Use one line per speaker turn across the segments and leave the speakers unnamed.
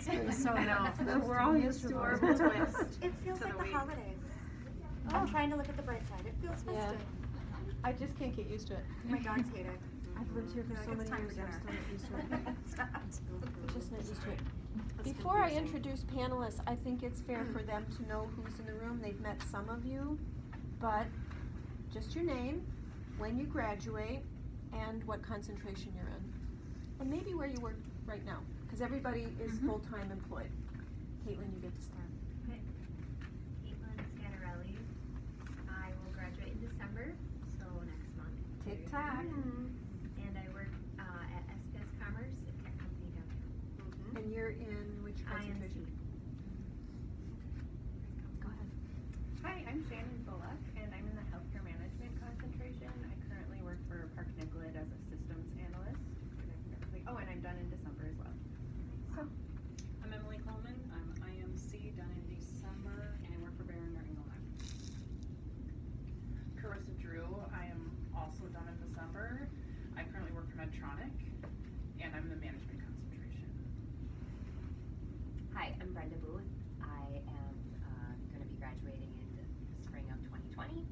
So no, we're all used to our twist.
It feels like the holidays. I'm trying to look at the bright side. It feels festive.
I just can't get used to it.
My dogs hate it.
I've lived here for
They're
so
like,
many
"It's time
years,
for
I'm still
dinner."
not used to it. I'm just not used to it.
That's
Before I
confusing.
introduce panelists, I think it's fair for them to know who's in the room. They've met some of you, but just your name, when you graduate, and what concentration you're in. And maybe where you work right now, because everybody is full-time employed. Caitlin, you get to start.
Okay. Caitlin Scanarelli. I will graduate in December, so next month.
Tick-tock.
And I work at SPS Commerce, a tech company downtown.
And you're in which concentration? Go ahead.
Hi, I'm Shannon Bullock, and I'm in the healthcare management concentration. I currently work for Park Nicollet as a systems analyst. Oh, and I'm done in December as well.
I'm Emily Coleman. I'm IMC done in December, and I work for Behringer Ingelheim.
Carissa Drew, I am also done in December. I currently work for Medtronic, and I'm in the management concentration.
Hi, I'm Brenda Booth. I am going to be graduating in the spring of 2020.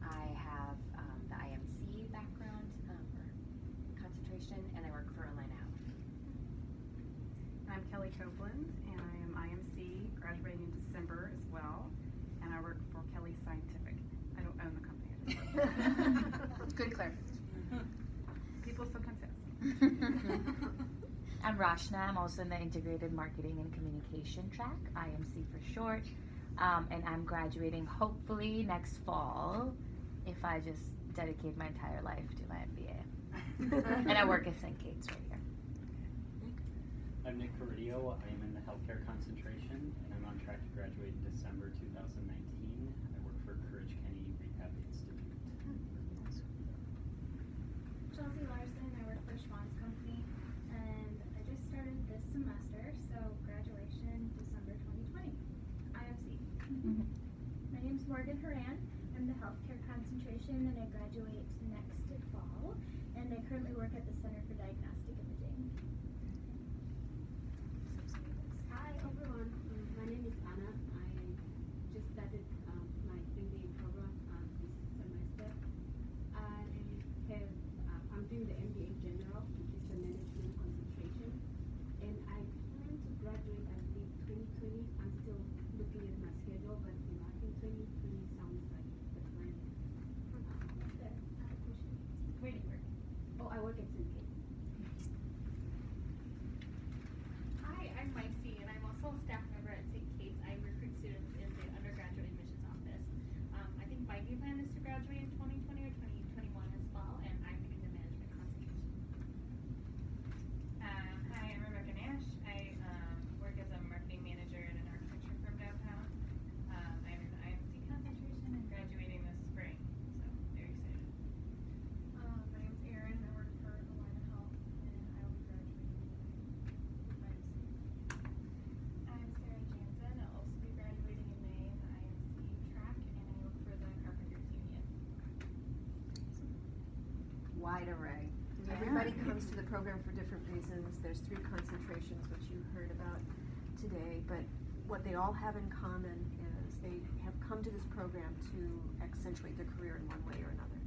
I have the IMC background or concentration, and I work for Atlanta Health.
I'm Kelly Copeland, and I am IMC, graduating in December as well, and I work for Kelly Scientific. I don't own the company. I just work.
Good clarification.
People sometimes ask.
I'm Rashna. I'm also in the Integrated Marketing and Communication track, IMC for short, and I'm graduating hopefully next fall if I just dedicate my entire life to my MBA. And I work at St. Kate's right here.
I'm Nick Carrillo. I am in the healthcare concentration, and I'm on track to graduate in December 2019. I work for Courage Kenny Rehab Institute.
Chelsea Larson, I work for Schwann's Company, and I just started this semester, so graduation December 2020. IMC. My name's Morgan Horan. I'm the healthcare concentration, and I graduate next fall, and I currently work at the Center for Diagnostic Imaging.
Hi everyone, my name is Anna. I just started my MBA program this semester. I'm doing the MBA General, which is the management concentration, and I plan to graduate I believe 2020. I'm still looking at my schedule, but I think 2020 sounds like the plan.
There, I have a question. Where do you work?
Oh, I work at St. Kate's.
Hi, I'm Micey, and I'm also a staff member at St. Kate's. I recruit students in the undergraduate admissions office. I think my game plan is to graduate in 2020 or 2021 as well, and I'm doing the management concentration.
Hi, I'm Rebecca Nash. I work as a marketing manager at an architecture firm downtown. I'm in the IMC concentration and graduating this spring, so very excited.
My name's Erin. I work for Atlanta Health, and I will be graduating with IMC.
I'm Sarah Jansen. I'll also be graduating in May in the IMC track, and I work for the Carpenters Union.
Wide array. Everybody comes to the program for different reasons. There's 3 concentrations, which you heard about today, but what they all have in common is they have come to this program to accentuate their career in one way or another.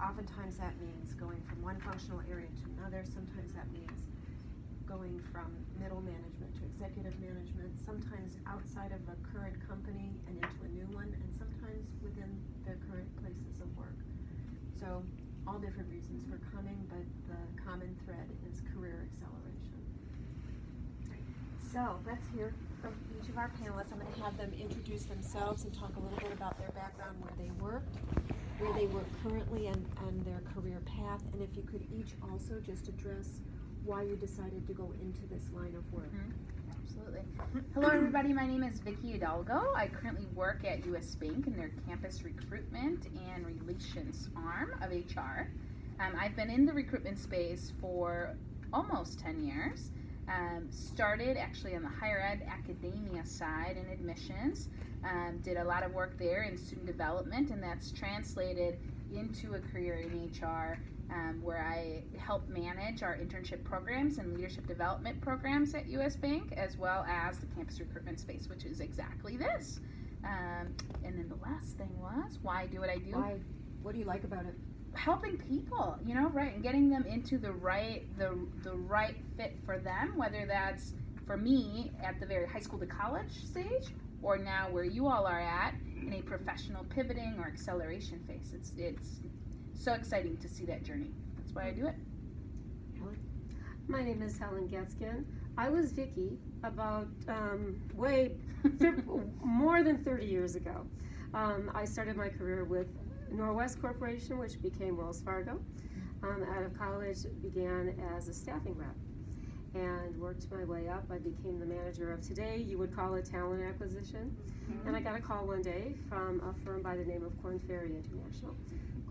Oftentimes that means going from one functional area to another. Sometimes that means going from middle management to executive management, sometimes outside of a current company and into a new one, and sometimes within their current places of work. So all different reasons for coming, but the common thread is career acceleration. So let's hear from each of our panelists. I'm going to have them introduce themselves and talk a little bit about their background, where they work currently, and their career path. And if you could each also just address why you decided to go into this line of work.
Absolutely. Hello everybody, my name is Vicky Hidalgo. I currently work at US Bank in their campus recruitment and relations arm of HR. I've been in the recruitment space for almost 10 years. Started actually on the higher ed academia side in admissions. Did a lot of work there in student development, and that's translated into a career in HR where I help manage our internship programs and leadership development programs at US Bank, as well as the campus recruitment space, which is exactly this. And then the last thing was, why do what I do?
Why? What do you like about it?
Helping people, right, and getting them into the right fit for them, whether that's for me at the very high school to college stage, or now where you all are at in a professional pivoting or acceleration phase. It's so exciting to see that journey. That's why I do it.
My name is Helen Getzkin. I was Vicky about more than 30 years ago. I started my career with Norwest Corporation, which became Wells Fargo. Out of college, began as a staffing rep and worked my way up. I became the manager of today, you would call it talent acquisition. And I got a call one day from a firm by the name of Korn Ferry International.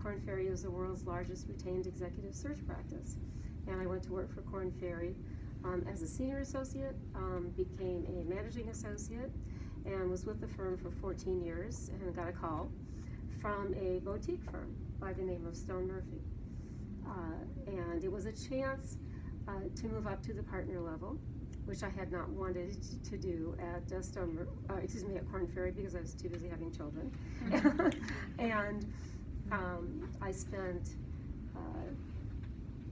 Korn Ferry is the world's largest retained executive search practice. And I went to work for Korn Ferry as a senior associate, became a managing associate, and was with the firm for 14 years, and got a call from a boutique firm by the name of Stone Murphy. And it was a chance to move up to the partner level, which I had not wanted to do at at Korn Ferry, because I was too busy having children. And I spent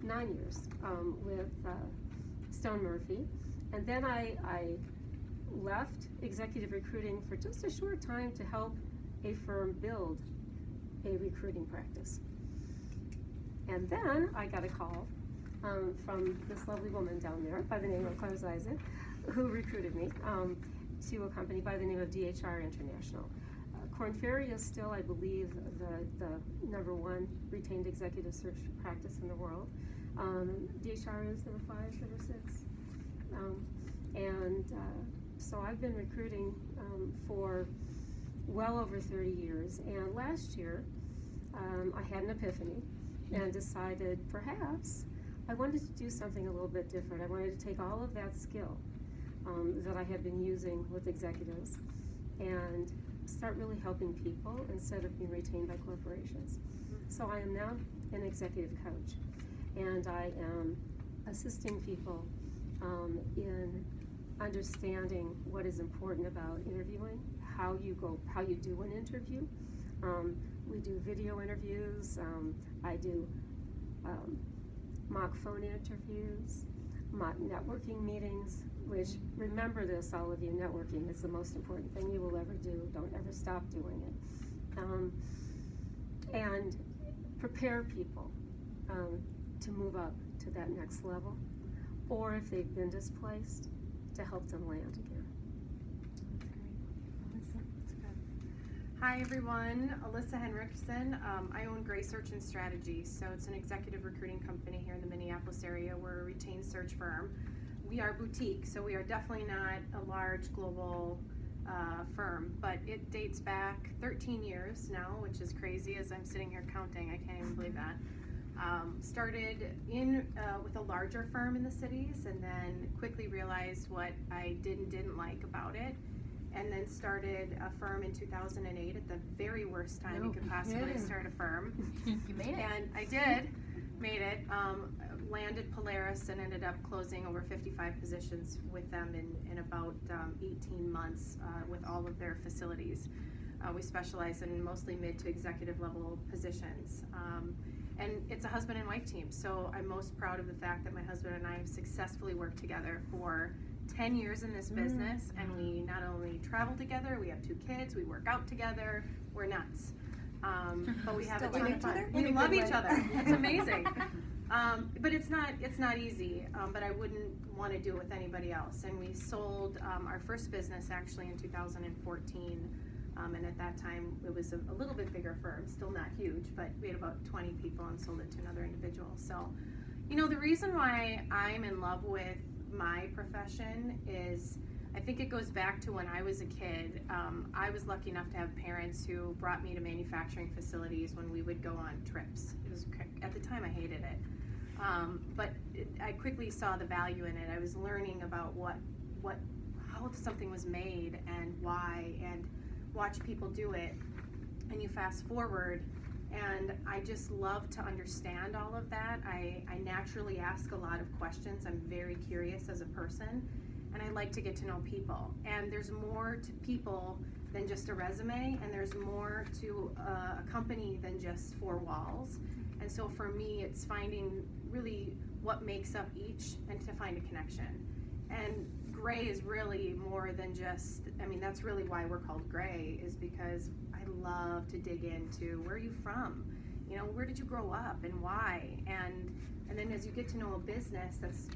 9 years with Stone Murphy, and then I left executive recruiting for just a short time to help a firm build a recruiting practice. And then I got a call from this lovely woman down there by the name of Claire Zeisen, who recruited me to a company by the name of DHR International. Korn Ferry is still, I believe, the #1 retained executive search practice in the world. DHR is number 5, number 6. So I've been recruiting for well over 30 years. And last year, I had an epiphany and decided perhaps I wanted to do something a little bit different. I wanted to take all of that skill that I had been using with executives and start really helping people instead of being retained by corporations. So I am now an executive coach, and I am assisting people in understanding what is important about interviewing, how you do an interview. We do video interviews. I do mock phone interviews, mock networking meetings, which, remember this, all of you, networking is the most important thing you will ever do. Don't ever stop doing it. And prepare people to move up to that next level, or if they've been displaced, to help them land again.
Hi everyone, Alyssa Henriksen. I own Gray Search and Strategy, so it's an executive recruiting company here in the Minneapolis area. We're a retained search firm. We are boutique, so we are definitely not a large global firm, but it dates back 13 years now, which is crazy as I'm sitting here counting. I can't even believe that. Started with a larger firm in the cities, and then quickly realized what I didn't like about it. And then started a firm in 2008 at the very worst time you could possibly start a firm.
You made it.
And I did, made it. Landed Polaris and ended up closing over 55 positions with them in about 18 months with all of their facilities. We specialize in mostly mid to executive level positions. And it's a husband and wife team, so I'm most proud of the fact that my husband and I have successfully worked together for 10 years in this business, and we not only travel together, we have 2 kids, we work out together, we're nuts. But we have a ton of fun. We love each other. It's amazing. But it's not easy, but I wouldn't want to do it with anybody else. And we sold our first business actually in 2014, and at that time it was a little bit bigger firm, still not huge, but we had about 20 people and sold it to another individual. So, the reason why I'm in love with my profession is, I think it goes back to when I was a kid. I was lucky enough to have parents who brought me to manufacturing facilities when we would go on trips. It was, at the time I hated it, but I quickly saw the value in it. I was learning about how something was made and why, and watch people do it. And you fast forward, And I just love to understand all of that. I naturally ask a lot of questions. I'm very curious as a person, and I like to get to know people. And there's more to people than just a resume, and there's more to a company than just four walls. And so for me, it's finding really what makes up each and to find a connection. And Gray is really more than just, I mean, that's really why we're called Gray, is because I love to dig into where are you from? You know, where did you grow up and why? And then as you get to know a business that's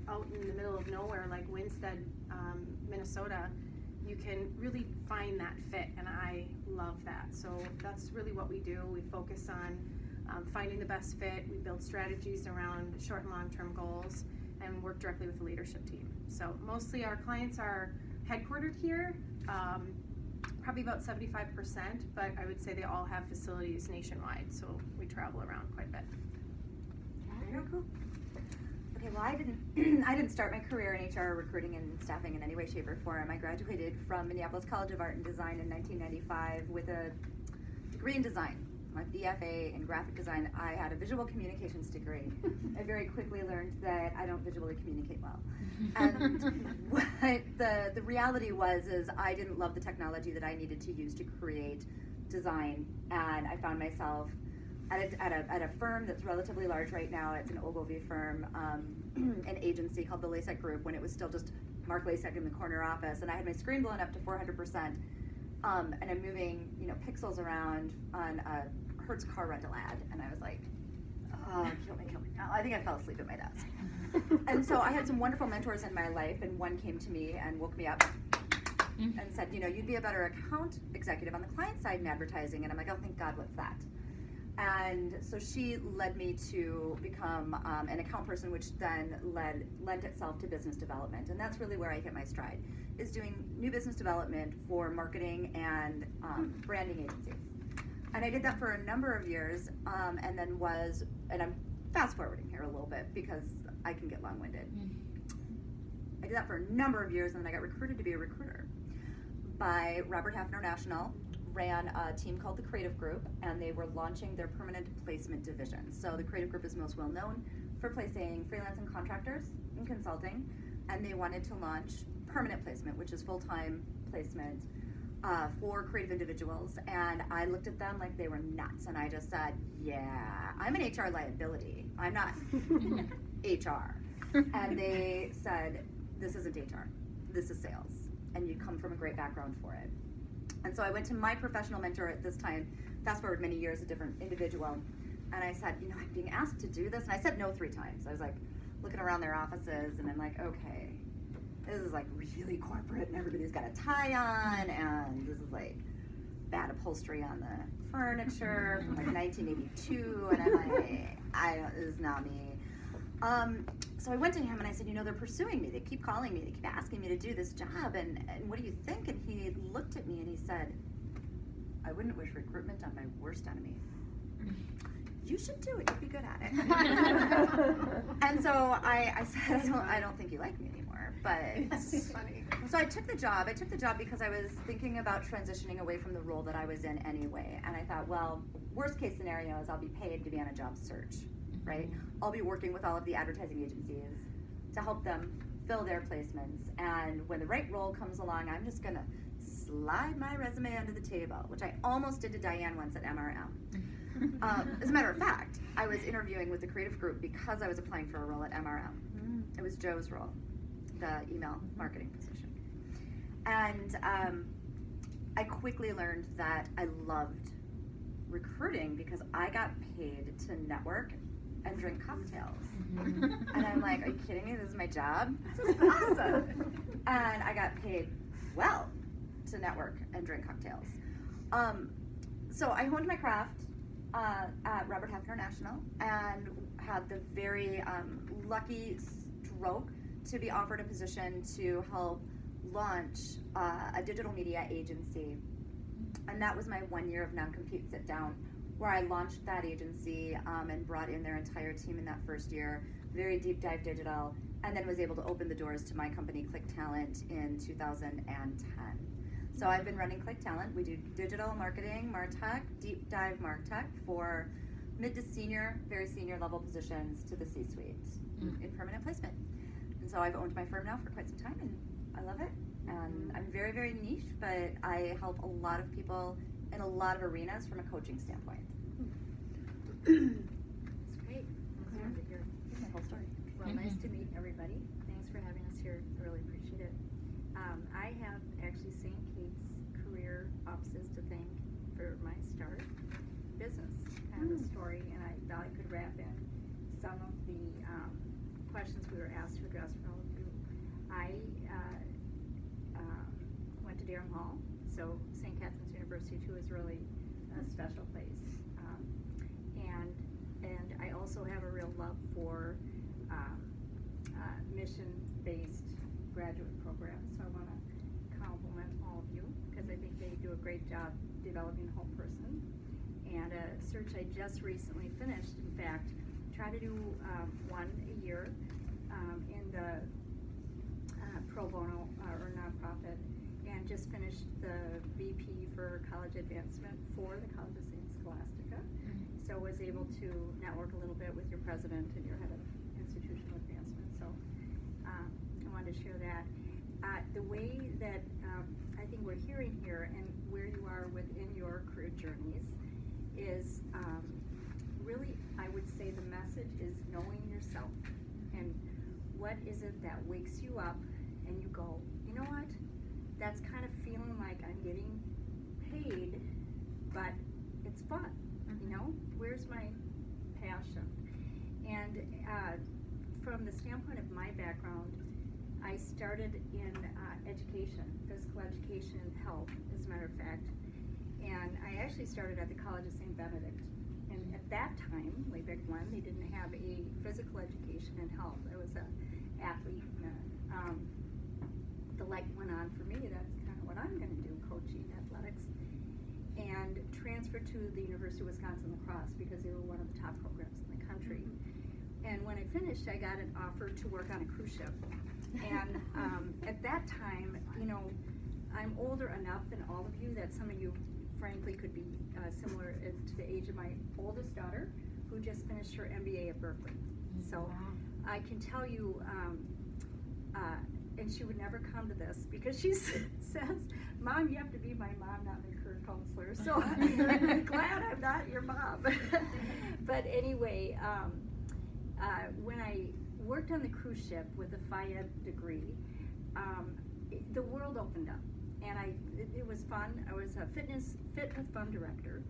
out in the middle of nowhere like Winstead, Minnesota, you can really find that fit, and I love that. So that's really what we do. We focus on finding the best fit. We build strategies around short and long-term goals and work directly with the leadership team. So mostly our clients are headquartered here, probably about 75%, but I would say they all have facilities nationwide, so we travel around quite a bit.
Very cool. Okay, well, I didn't start my career in HR recruiting and staffing in any way, shape, or form. I graduated from Minneapolis College of Art and Design in 1995 with a degree in design. My BFA in graphic design. I had a visual communications degree. I very quickly learned that I don't visually communicate well. And what the reality was is I didn't love the technology that I needed to use to create design, and I found myself at a firm that's relatively large right now. It's an Ogilvy firm, an agency called the LASIK Group, when it was still just Mark LASIK in the corner office, and I had my screen blown up to 400%, and I'm moving, pixels around on a Hertz car rental ad, and I was like, oh, kill me. I think I fell asleep at my desk. And so I had some wonderful mentors in my life, and one came to me and woke me up and said, you'd be a better account executive on the client side in advertising. And I'm like, oh, thank God, what's that? And so she led me to become an account person, which then lent itself to business development. And that's really where I hit my stride, is doing new business development for marketing and branding agencies. And I did that for a number of years, and I'm fast forwarding here a little bit because I can get long-winded. I did that for a number of years, and then I got recruited to be a recruiter by Robert Half International. Ran a team called the Creative Group, and they were launching their permanent placement division. So the Creative Group is most well known for placing freelance and contractors in consulting, and they wanted to launch permanent placement, which is full-time placement for creative individuals. And I looked at them like they were nuts, and I just said, yeah, I'm an HR liability. I'm not HR. And they said, this isn't HR, this is sales, and you come from a great background for it. And so I went to my professional mentor at this time, fast forward many years, a different individual, and I said, I'm being asked to do this, and I said no 3 times. I was like looking around their offices, and I'm like, okay, this is like really corporate, and everybody's got a tie on, and this is like bad upholstery on the furniture from like 1982, and I'm like, this is not me. So I went to him and I said, they're pursuing me. They keep calling me. They keep asking me to do this job. And what do you think? And he looked at me and he said, I wouldn't wish recruitment on my worst enemy. You should do it. You'd be good at it. And so I said, I don't think you like me anymore. But
That's funny.
So I took the job. I took the job because I was thinking about transitioning away from the role that I was in anyway. And I thought, well, worst case scenario is I'll be paid to be on a job search. Right? I'll be working with all of the advertising agencies to help them fill their placements. And when the right role comes along, I'm just going to slide my resume under the table, which I almost did to Diane once at MRM. As a matter of fact, I was interviewing with the Creative Group because I was applying for a role at MRM. It was Joe's role, the email marketing position. And I quickly learned that I loved recruiting because I got paid to network and drink cocktails. And I'm like, are you kidding me? This is my job? This is awesome. And I got paid well to network and drink cocktails. So I honed my craft at Robert Half International and had the very lucky stroke to be offered a position to help launch a digital media agency. And that was my 1 year of non-compete sit down, where I launched that agency and brought in their entire team in that first year, very deep dive digital, and then was able to open the doors to my company, Click Talent, in 2010. So I've been running Click Talent. We do digital marketing, MarTech, deep dive MarTech for mid to senior, very senior level positions to the C-suite in permanent placement. And so I've owned my firm now for quite some time, and I love it. And I'm very, very niche, but I help a lot of people in a lot of arenas from a coaching standpoint.
That's great. That's fun to hear.
My whole story.
Well, nice to meet everybody. Thanks for having us here. I really appreciate it. I have actually St. Kate's career offices to thank for my start business kind of a story, and I thought I could wrap in some of the questions we were asked to address for all of you. I went to Durham Hall, so St. Catherine's University too is really a special place. And I also have a real love for mission-based graduate programs, so I want to compliment all of you because I think they do a great job developing the whole person. And a search I just recently finished, in fact, try to do one a year in the pro bono or nonprofit, and just finished the VP for college advancement for the College of St. Scholastica. So was able to network a little bit with your president and your head of institutional advancement. So I wanted to share that. The way that I think we're hearing here and where you are within your career journeys is really, I would say the message is knowing yourself and what is it that wakes you up and you go, you know what, that's kind of feeling like I'm getting paid, but it's fun, you know, where's my passion? And from the standpoint of my background, I started in education, physical education and health, as a matter of fact. And I actually started at the College of St. Benedict. And at that time, way back when, they didn't have a physical education and health. I was an athlete. And, the light went on for me. That's kind of what I'm going to do, coaching athletics. And transferred to the University of Wisconsin La Crosse because they were one of the top programs in the country. And when I finished, I got an offer to work on a cruise ship. And at that time, you know, I'm older enough than all of you that some of you frankly could be similar to the age of my oldest daughter, who just finished her MBA at Berkeley. So I can tell you, and she would never come to this because she says, Mom, you have to be my mom, not my career counselor. So I'm glad I'm not your mom. But anyway, when I worked on the cruise ship with a FIED degree, the world opened up. And it was fun. I was a Fit with Fun director.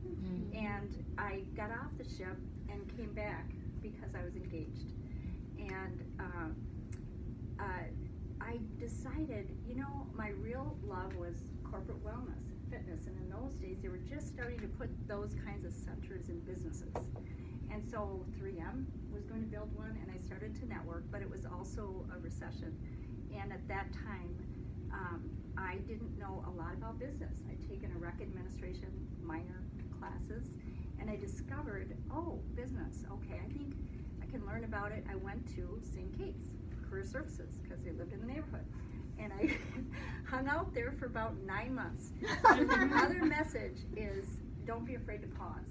And I got off the ship and came back because I was engaged. And I decided, you know, my real love was corporate wellness and fitness. And in those days, they were just starting to put those kinds of centers in businesses. And so 3M was going to build one, and I started to network, but it was also a recession. And at that time, I didn't know a lot about business. I'd taken a rec administration minor classes, and I discovered, oh, business, okay, I think I can learn about it. I went to St. Kate's Career Services because they lived in the neighborhood. And I hung out there for about 9 months. The other message is don't be afraid to pause.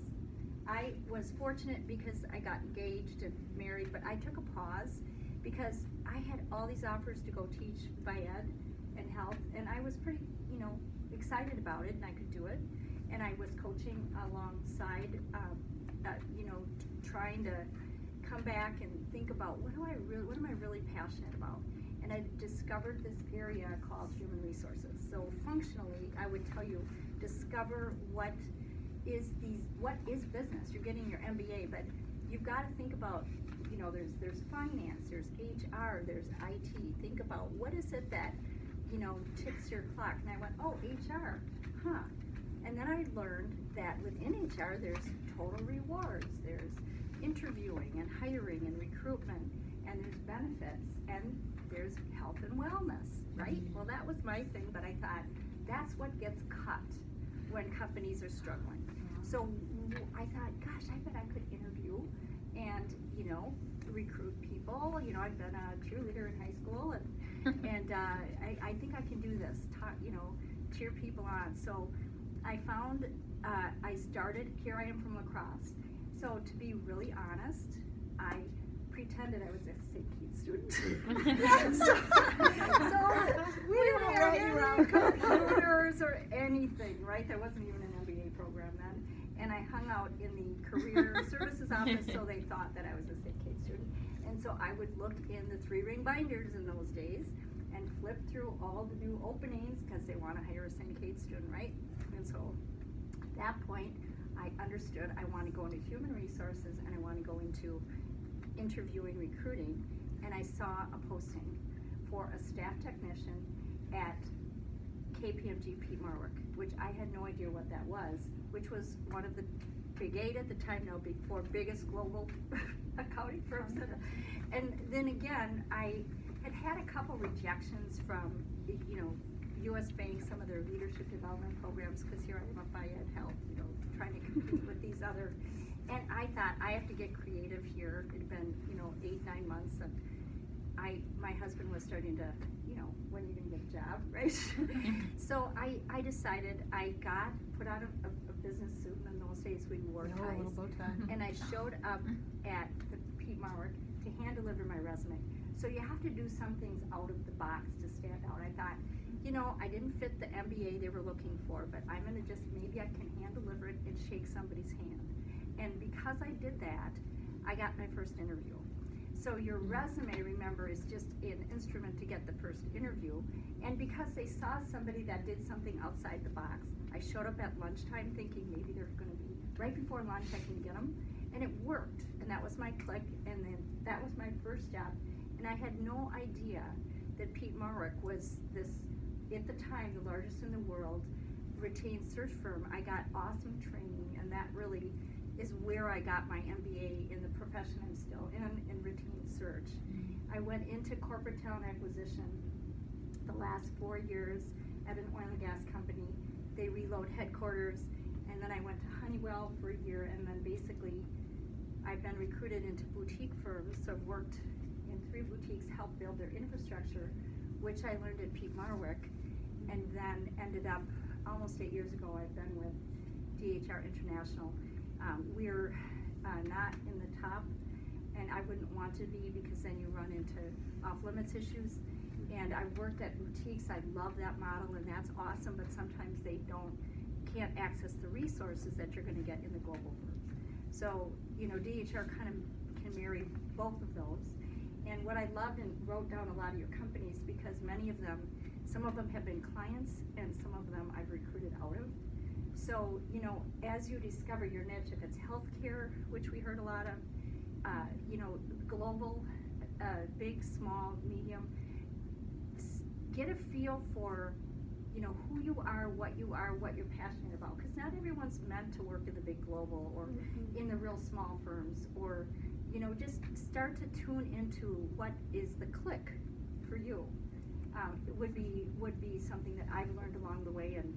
I was fortunate because I got engaged and married, but I took a pause because I had all these offers to go teach FIED and health, and I was pretty, you know, excited about it, and I could do it. And I was coaching alongside, you know, trying to come back and think about what am I really passionate about? And I discovered this area called human resources. So functionally, I would tell you, discover what is business. You're getting your MBA, but you've got to think about, you know, there's finance, there's HR, there's IT. Think about what is it that, you know, ticks your clock. And I went, oh, HR, huh. And then I learned that within HR, there's total rewards, there's interviewing and hiring and recruitment, and there's benefits, and there's health and wellness, right? Well, that was my thing, but I thought that's what gets cut when companies are struggling. So I thought, gosh, I bet I could interview and, you know, recruit people. You know, I've been a cheerleader in high school, and I think I can do this. You know, cheer people on. So I found, I started, here I am from La Crosse. So to be really honest, I pretended I was a St. Keith student. so we didn't have any computers or anything, right? There wasn't even an MBA program then. And I hung out in the career services office, so they thought that I was a St. Kate student. And so I would look in the 3-ring binders in those days and flip through all the new openings because they want to hire a St. Kate student, right? And so at that point, I understood I want to go into human resources and I want to go into interviewing, recruiting, and I saw a posting for a staff technician at KPMG Pete Marwick, which I had no idea what that was, which was one of the Big 8 at the time, now Big 4 biggest global accounting firms. And then again, I had a couple rejections from, you know, U.S. Bank, some of their leadership development programs, because here I am at Ed Health, you know, trying to compete with these other. And I thought, I have to get creative here. It had been, you know, 8-9 months, and my husband was starting to, you know, when are you going to get a job, right? So I decided, I put on a business suit, and in those days we wore ties.
A little bow tie.
And I showed up at the Pete Marwick to hand deliver my resume. So you have to do some things out of the box to stand out. I thought, you know, I didn't fit the MBA they were looking for, but I'm gonna just, maybe I can hand deliver it and shake somebody's hand. And because I did that, I got my first interview. So your resume, remember, is just an instrument to get the first interview. And because they saw somebody that did something outside the box, I showed up at lunchtime thinking maybe they're gonna be, right before lunch I can get them. And it worked, and that was my click, and then that was my first job. And I had no idea that Pete Marwick was this, at the time, the largest in the world retained search firm. I got awesome training, and that really is where I got my MBA in the profession I'm still in retained search. I went into corporate talent acquisition the last 4 years at an oil and gas company. They reload headquarters, and then I went to Honeywell for a year, and then basically I've been recruited into boutique firms, so I've worked in 3 boutiques, helped build their infrastructure, which I learned at Pete Marwick, and then ended up, almost 8 years ago, I've been with DHR International. We're not in the top, and I wouldn't want to be, because then you run into off-limits issues. And I've worked at boutiques, I love that model, and that's awesome, but sometimes they can't access the resources that you're gonna get in the global firms. So, you know, DHR kind of can marry both of those. And what I loved, and wrote down a lot of your companies, because many of them, some of them have been clients, and some of them I've recruited out of. So, you know, as you discover your niche, if it's healthcare, which we heard a lot of, you know, global, big, small, medium, get a feel for, you know, who you are, what you're passionate about. Because not everyone's meant to work in the big global or in the real small firms, or, you know, just start to tune into what is the click for you. It would be something that I've learned along the way, and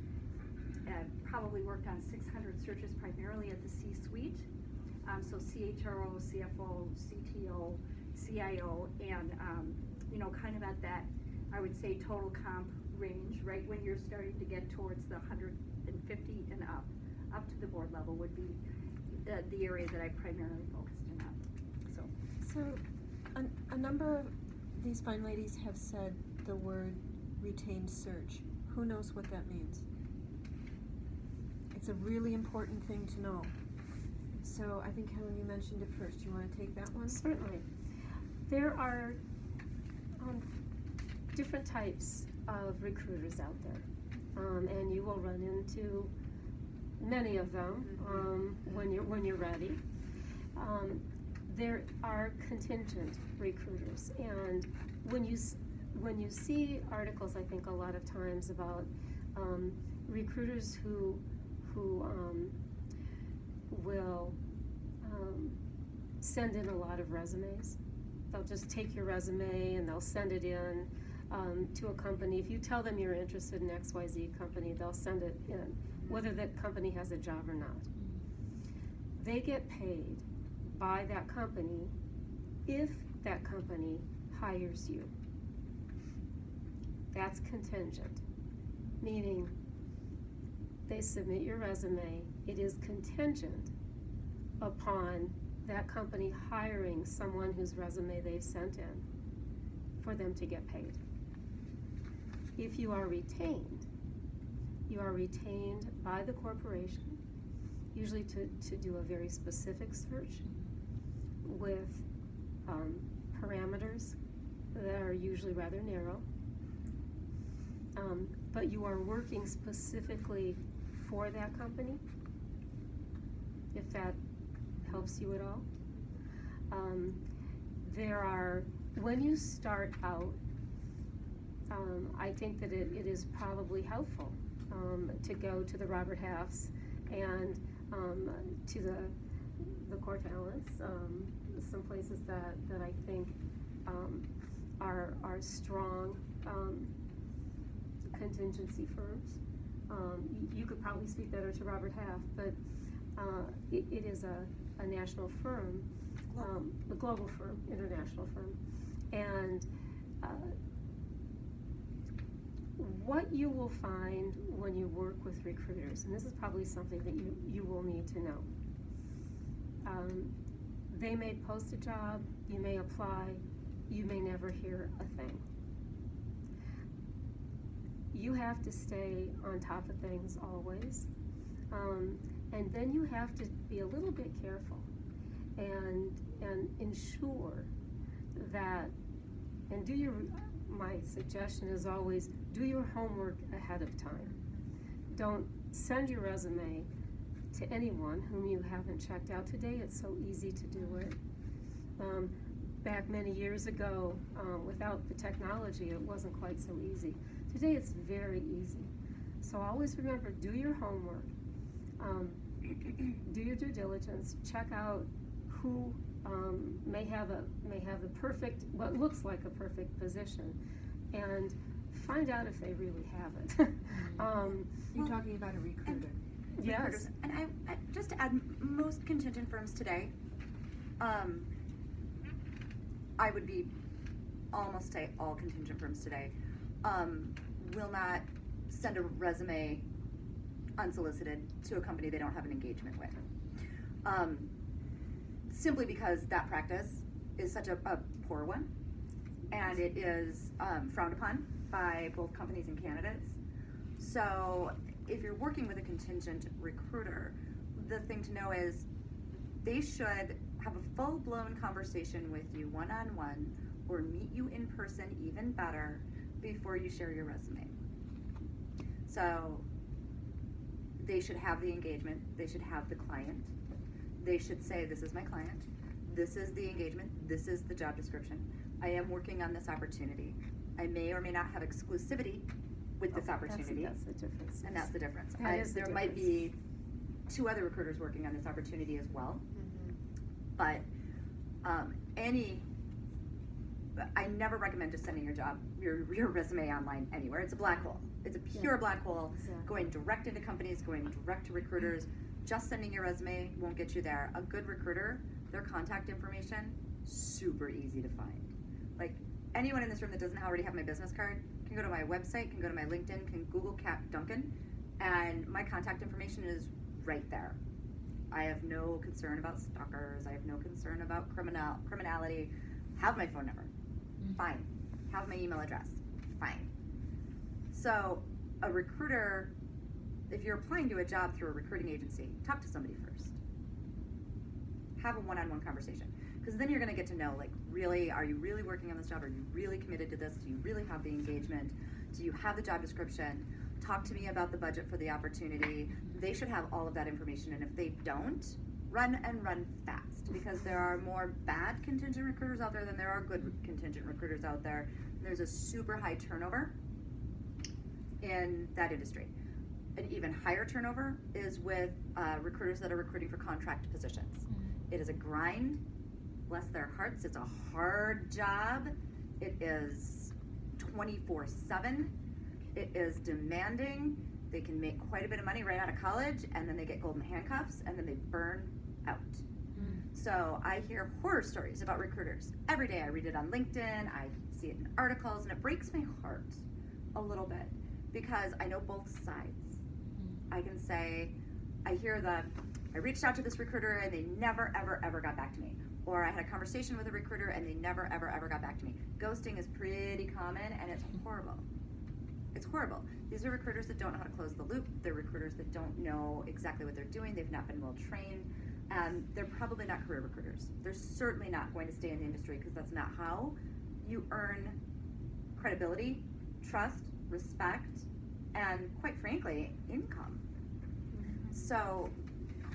probably worked on 600 searches primarily at the C-suite. So CHRO, CFO, CTO, CIO, and you know, kind of at that, I would say, total comp range, right when you're starting to get towards the 150 and up to the board level would be the area that I primarily focused in on.
So a number of these fine ladies have said the word retained search. Who knows what that means? It's a really important thing to know. So I think, Helen, you mentioned it first. Do you want to take that one?
Certainly. There are different types of recruiters out there, and you will run into many of them when you're ready. There are contingent recruiters, and when you see articles, I think a lot of times about recruiters who will send in a lot of resumes. They'll just take your resume and they'll send it in to a company. If you tell them you're interested in XYZ company, they'll send it in, whether that company has a job or not. They get paid by that company if that company hires you. That's contingent, meaning they submit your resume, it is contingent upon that company hiring someone whose resume they've sent in for them to get paid. If you are retained by the corporation, usually to do a very specific search with parameters that are usually rather narrow. But you are working specifically for that company, if that helps you at all. When you start out, I think that it is probably helpful to go to the Robert Halfs and to the Core Talents, some places that I think are strong contingency firms. You could probably speak better to Robert Half, but it is a national firm, a global firm, international firm. And what you will find when you work with recruiters, and this is probably something that you will need to know. They may post a job, you may apply, you may never hear a thing. You have to stay on top of things always. And then you have to be a little bit careful and ensure that, and my suggestion is always, do your homework ahead of time. Don't send your resume to anyone whom you haven't checked out. Today it's so easy to do it. Back many years ago, without the technology, it wasn't quite so easy. Today it's very easy. So always remember, do your homework, do your due diligence, check out who may have the perfect, what looks like a perfect position, and find out if they really have it.
You're talking about a recruiter.
Yes.
And I just to add, most contingent firms today, I would be almost say all contingent firms today, will not send a resume unsolicited to a company they don't have an engagement with. Simply because that practice is such a poor one, and it is frowned upon by both companies and candidates. So if you're working with a contingent recruiter, the thing to know is they should have a full-blown conversation with you one-on-one, or meet you in person even better, before you share your resume. So they should have the engagement, they should have the client, they should say, this is my client, this is the engagement, this is the job description, I am working on this opportunity, I may or may not have exclusivity with this opportunity.
That's the difference.
And that's the difference.
There
might be 2 other recruiters working on this opportunity as well. But I never recommend just sending your resume online anywhere. It's a black hole. It's a pure black hole, going direct into companies, going direct to recruiters. Just sending your resume won't get you there. A good recruiter, their contact information, super easy to find. Like, anyone in this room that doesn't already have my business card can go to my website, can go to my LinkedIn, can Google Cap Duncan, and my contact information is right there. I have no concern about stalkers. I have no concern about criminality. Have my phone number. Fine. Have my email address. Fine. So a recruiter, if you're applying to a job through a recruiting agency, talk to somebody first. Have a one-on-one conversation. Because then you're going to get to know, like, really, are you really working on this job? Are you really committed to this? Do you really have the engagement? Do you have the job description? Talk to me about the budget for the opportunity. They should have all of that information, and if they don't, run fast, because there are more bad contingent recruiters out there than there are good contingent recruiters out there. There's a super high turnover in that industry. An even higher turnover is with recruiters that are recruiting for contract positions. It is a grind. Bless their hearts, it's a hard job. It is 24/7. It is demanding. They can make quite a bit of money right out of college, and then they get golden handcuffs, and then they burn out. So I hear horror stories about recruiters. Every day I read it on LinkedIn, I see it in articles, and it breaks my heart a little bit, because I know both sides. I can say, I reached out to this recruiter and they never, ever, ever got back to me. Or I had a conversation with a recruiter and they never, ever, ever got back to me. Ghosting is pretty common and it's horrible. It's horrible. These are recruiters that don't know how to close the loop. They're recruiters that don't know exactly what they're doing. They've not been well trained. And they're probably not career recruiters. They're certainly not going to stay in the industry because that's not how you earn credibility, trust, respect, and quite frankly, income. So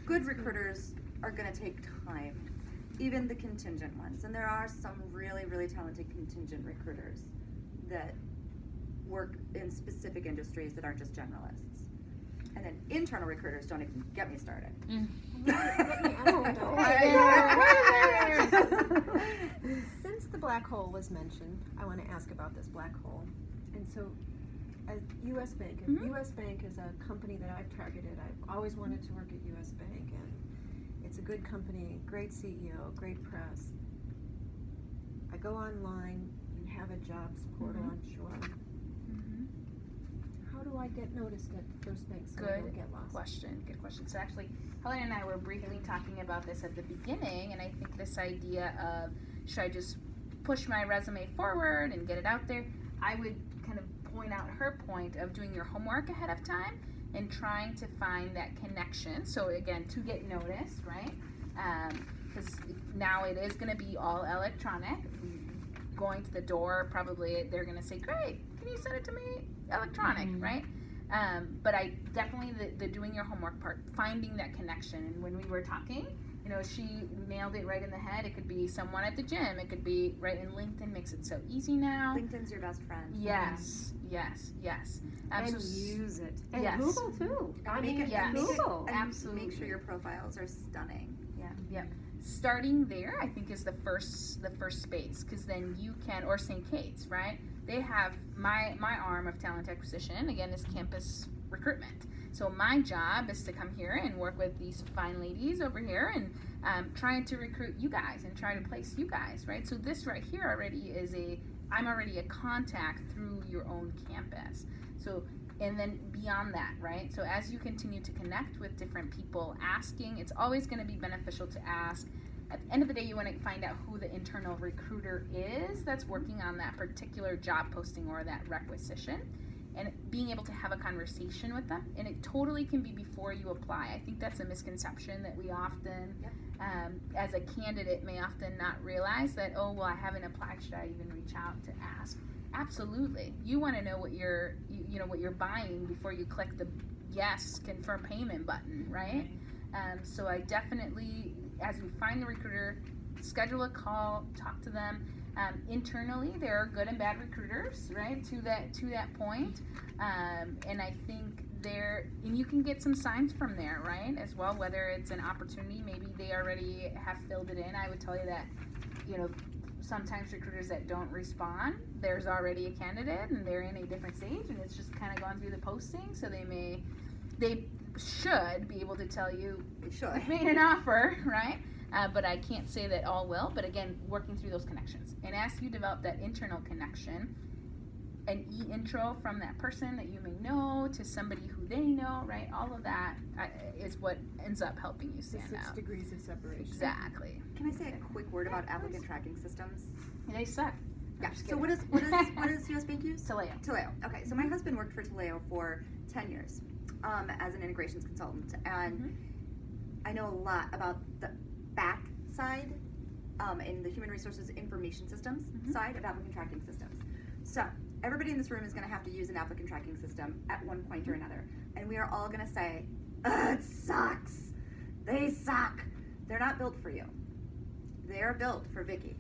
good recruiters are going to take time, even the contingent ones. And there are some really, really talented contingent recruiters that work in specific industries that aren't just generalists. And then internal recruiters don't even get me started.
Since the black hole was mentioned, I want to ask about this black hole. And so, as U.S. Bank, if U.S. Bank is a company that I've targeted, I've always wanted to work at U.S. Bank, and it's a good company, great CEO, great press. I go online, you have a jobs portal, I'm sure. How do I get noticed at First Bank so I don't get lost?
Good question. So actually, Helen and I were briefly talking about this at the beginning, and I think this idea of, should I just push my resume forward and get it out there? I would kind of point out her point of doing your homework ahead of time and trying to find that connection. So again, to get noticed, right? Because now it is going to be all electronic. Going to the door, probably they're going to say, great, can you send it to me electronic, right? But I definitely, the doing your homework part, finding that connection. And when we were talking, you know, she nailed it right in the head. It could be someone at the gym. It could be right in LinkedIn, makes it so easy now.
LinkedIn's your best friend.
Yes.
And use it. And
yes.
Google too.
Google. And
Absolutely.
make sure your profiles are stunning.
Yeah. Starting there, I think, is the first space, because then you can, or St. Kate's, right? They have my arm of talent acquisition, again, is campus recruitment. So my job is to come here and work with these fine ladies over here and trying to recruit you guys and try to place you guys, right? So this right here already is I'm already a contact through your own campus. So, and then beyond that, right? So as you continue to connect with different people, asking, it's always going to be beneficial to ask. At the end of the day, you want to find out who the internal recruiter is that's working on that particular job posting or that requisition, and being able to have a conversation with them. And it totally can be before you apply. I think that's a misconception that we often, as a candidate, may often not realize that, oh, well, I haven't applied, should I even reach out to ask? Absolutely. You want to know what you're buying before you click the yes, confirm payment button, right? So I definitely, as you find the recruiter, schedule a call, talk to them. Internally, there are good and bad recruiters, right? To that point, and I think and you can get some signs from there, right? As well, whether it's an opportunity, maybe they already have filled it in. I would tell you that, sometimes recruiters that don't respond, there's already a candidate and they're in a different stage, and it's just kind of gone through the posting, so they should be able to tell you they've made an offer, right? But I can't say that all will. But again, working through those connections. And as you develop that internal connection, an intro from that person that you may know to somebody who they know, right? All of that is what ends up helping you stand out.
6 degrees of separation.
Exactly.
Can I say a quick word about applicant tracking systems?
They suck.
Yeah. So what does US Bank use?
Taleo.
Okay. So my husband worked for Taleo for 10 years as an integrations consultant, and I know a lot about the back side in the human resources information systems side of applicant tracking systems. So everybody in this room is going to have to use an applicant tracking system at one point or another, and we are all going to say, it sucks. They suck. They're not built for you. They are built for Vicky.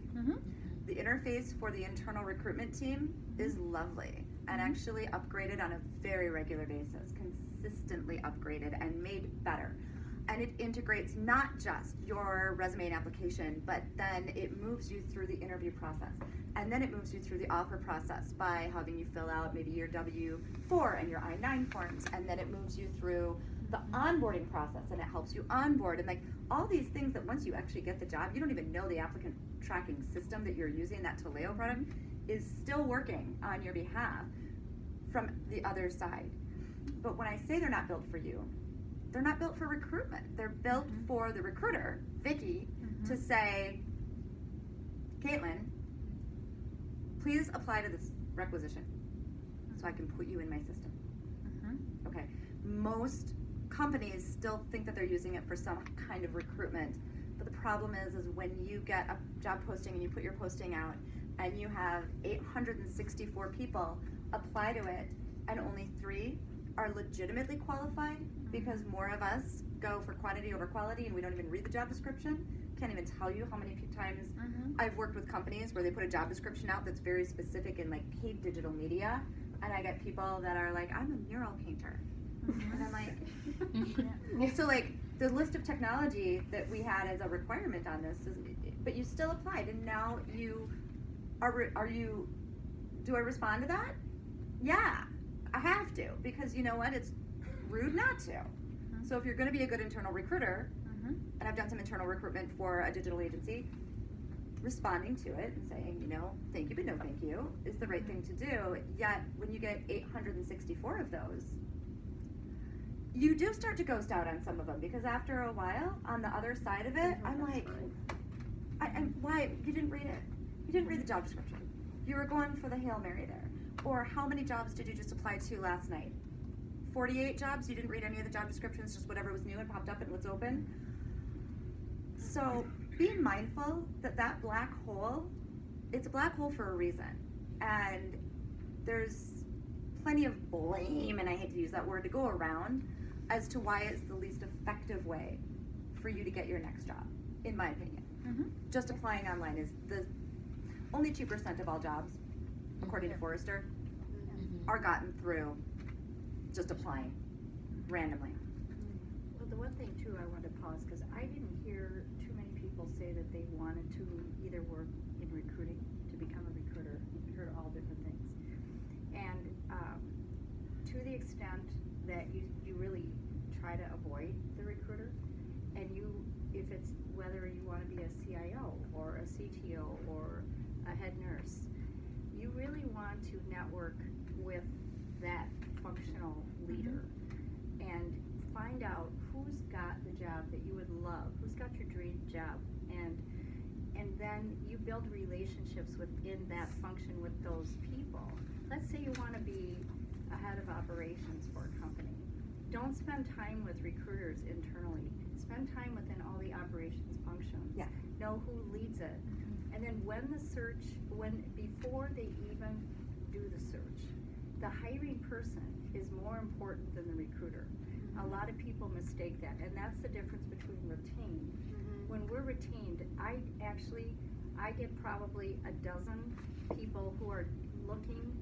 The interface for the internal recruitment team is lovely and actually upgraded on a very regular basis, consistently upgraded and made better. And it integrates not just your resume and application, but then it moves you through the interview process. And then it moves you through the offer process by having you fill out maybe your W-4 and your I-9 forms. And then it moves you through the onboarding process, and it helps you onboard. And like all these things that once you actually get the job, you don't even know the applicant tracking system that you're using, that Taleo product, is still working on your behalf from the other side. But when I say they're not built for you, they're not built for recruitment. They're built for the recruiter, Vicky, to say, Caitlin, please apply to this requisition so I can put you in my system. Okay. Most companies still think that they're using it for some kind of recruitment, but the problem is when you get a job posting and you put your posting out and you have 864 people apply to it and only 3 are legitimately qualified because more of us go for quantity over quality and we don't even read the job description. Can't even tell you how many times I've worked with companies where they put a job description out that's very specific in like paid digital media, and I get people that are like, I'm a mural painter. And I'm like, so like the list of technology that we had as a requirement on this is, but you still applied, and now you are you, do I respond to that? Yeah, I have to, because you know what, it's rude not to. So if you're going to be a good internal recruiter, and I've done some internal recruitment for a digital agency, responding to it and saying, you know, thank you but no thank you is the right thing to do. Yet when you get 864 of those, you do start to ghost out on some of them, because after a while, on the other side of it, I'm like, why, you didn't read it. You didn't read the job description. You were going for the Hail Mary there. Or how many jobs did you just apply to last night? 48 jobs, you didn't read any of the job descriptions, just whatever was new and popped up and what's open. So be mindful that that black hole, it's a black hole for a reason. And there's plenty of blame, and I hate to use that word, to go around as to why it's the least effective way for you to get your next job, in my opinion. Just applying online is the only 2% of all jobs, according to Forrester, are gotten through just applying randomly.
Well, the one thing too, I wanted to pause because I didn't hear too many people say that they wanted to either work in recruiting, to become a recruiter. We heard all different things. And to the extent that you really try to avoid the recruiter, and if it's whether you want to be a CIO or a CTO or a head nurse, you really want to network with that functional leader and find out who's got the job that you would love, who's got your dream job, and then you build relationships within that function with those people. Let's say you want to be a head of operations for a company. Don't spend time with recruiters internally. Spend time within all the operations functions.
Yeah.
Know who leads it. And then before they even do the search, the hiring person is more important than the recruiter. A lot of people mistake that, and that's the difference between retained. When we're retained, I get probably a dozen people who are looking,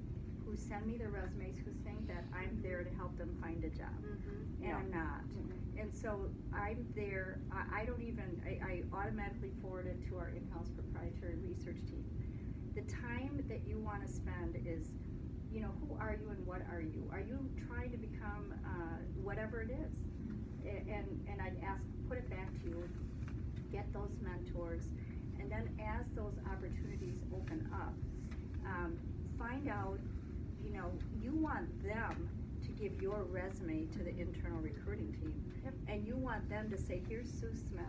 who send me their resumes, who think that I'm there to help them find a job, and I'm not. And so I'm there, I automatically forward it to our in-house proprietary research team. The time that you want to spend is, you know, who are you and what are you? Are you trying to become whatever it is? And I'd put it back to you, get those mentors, and then as those opportunities open up, find out, you know, you want them to give your resume to the internal recruiting team. And you want them to say, here's Sue Smith,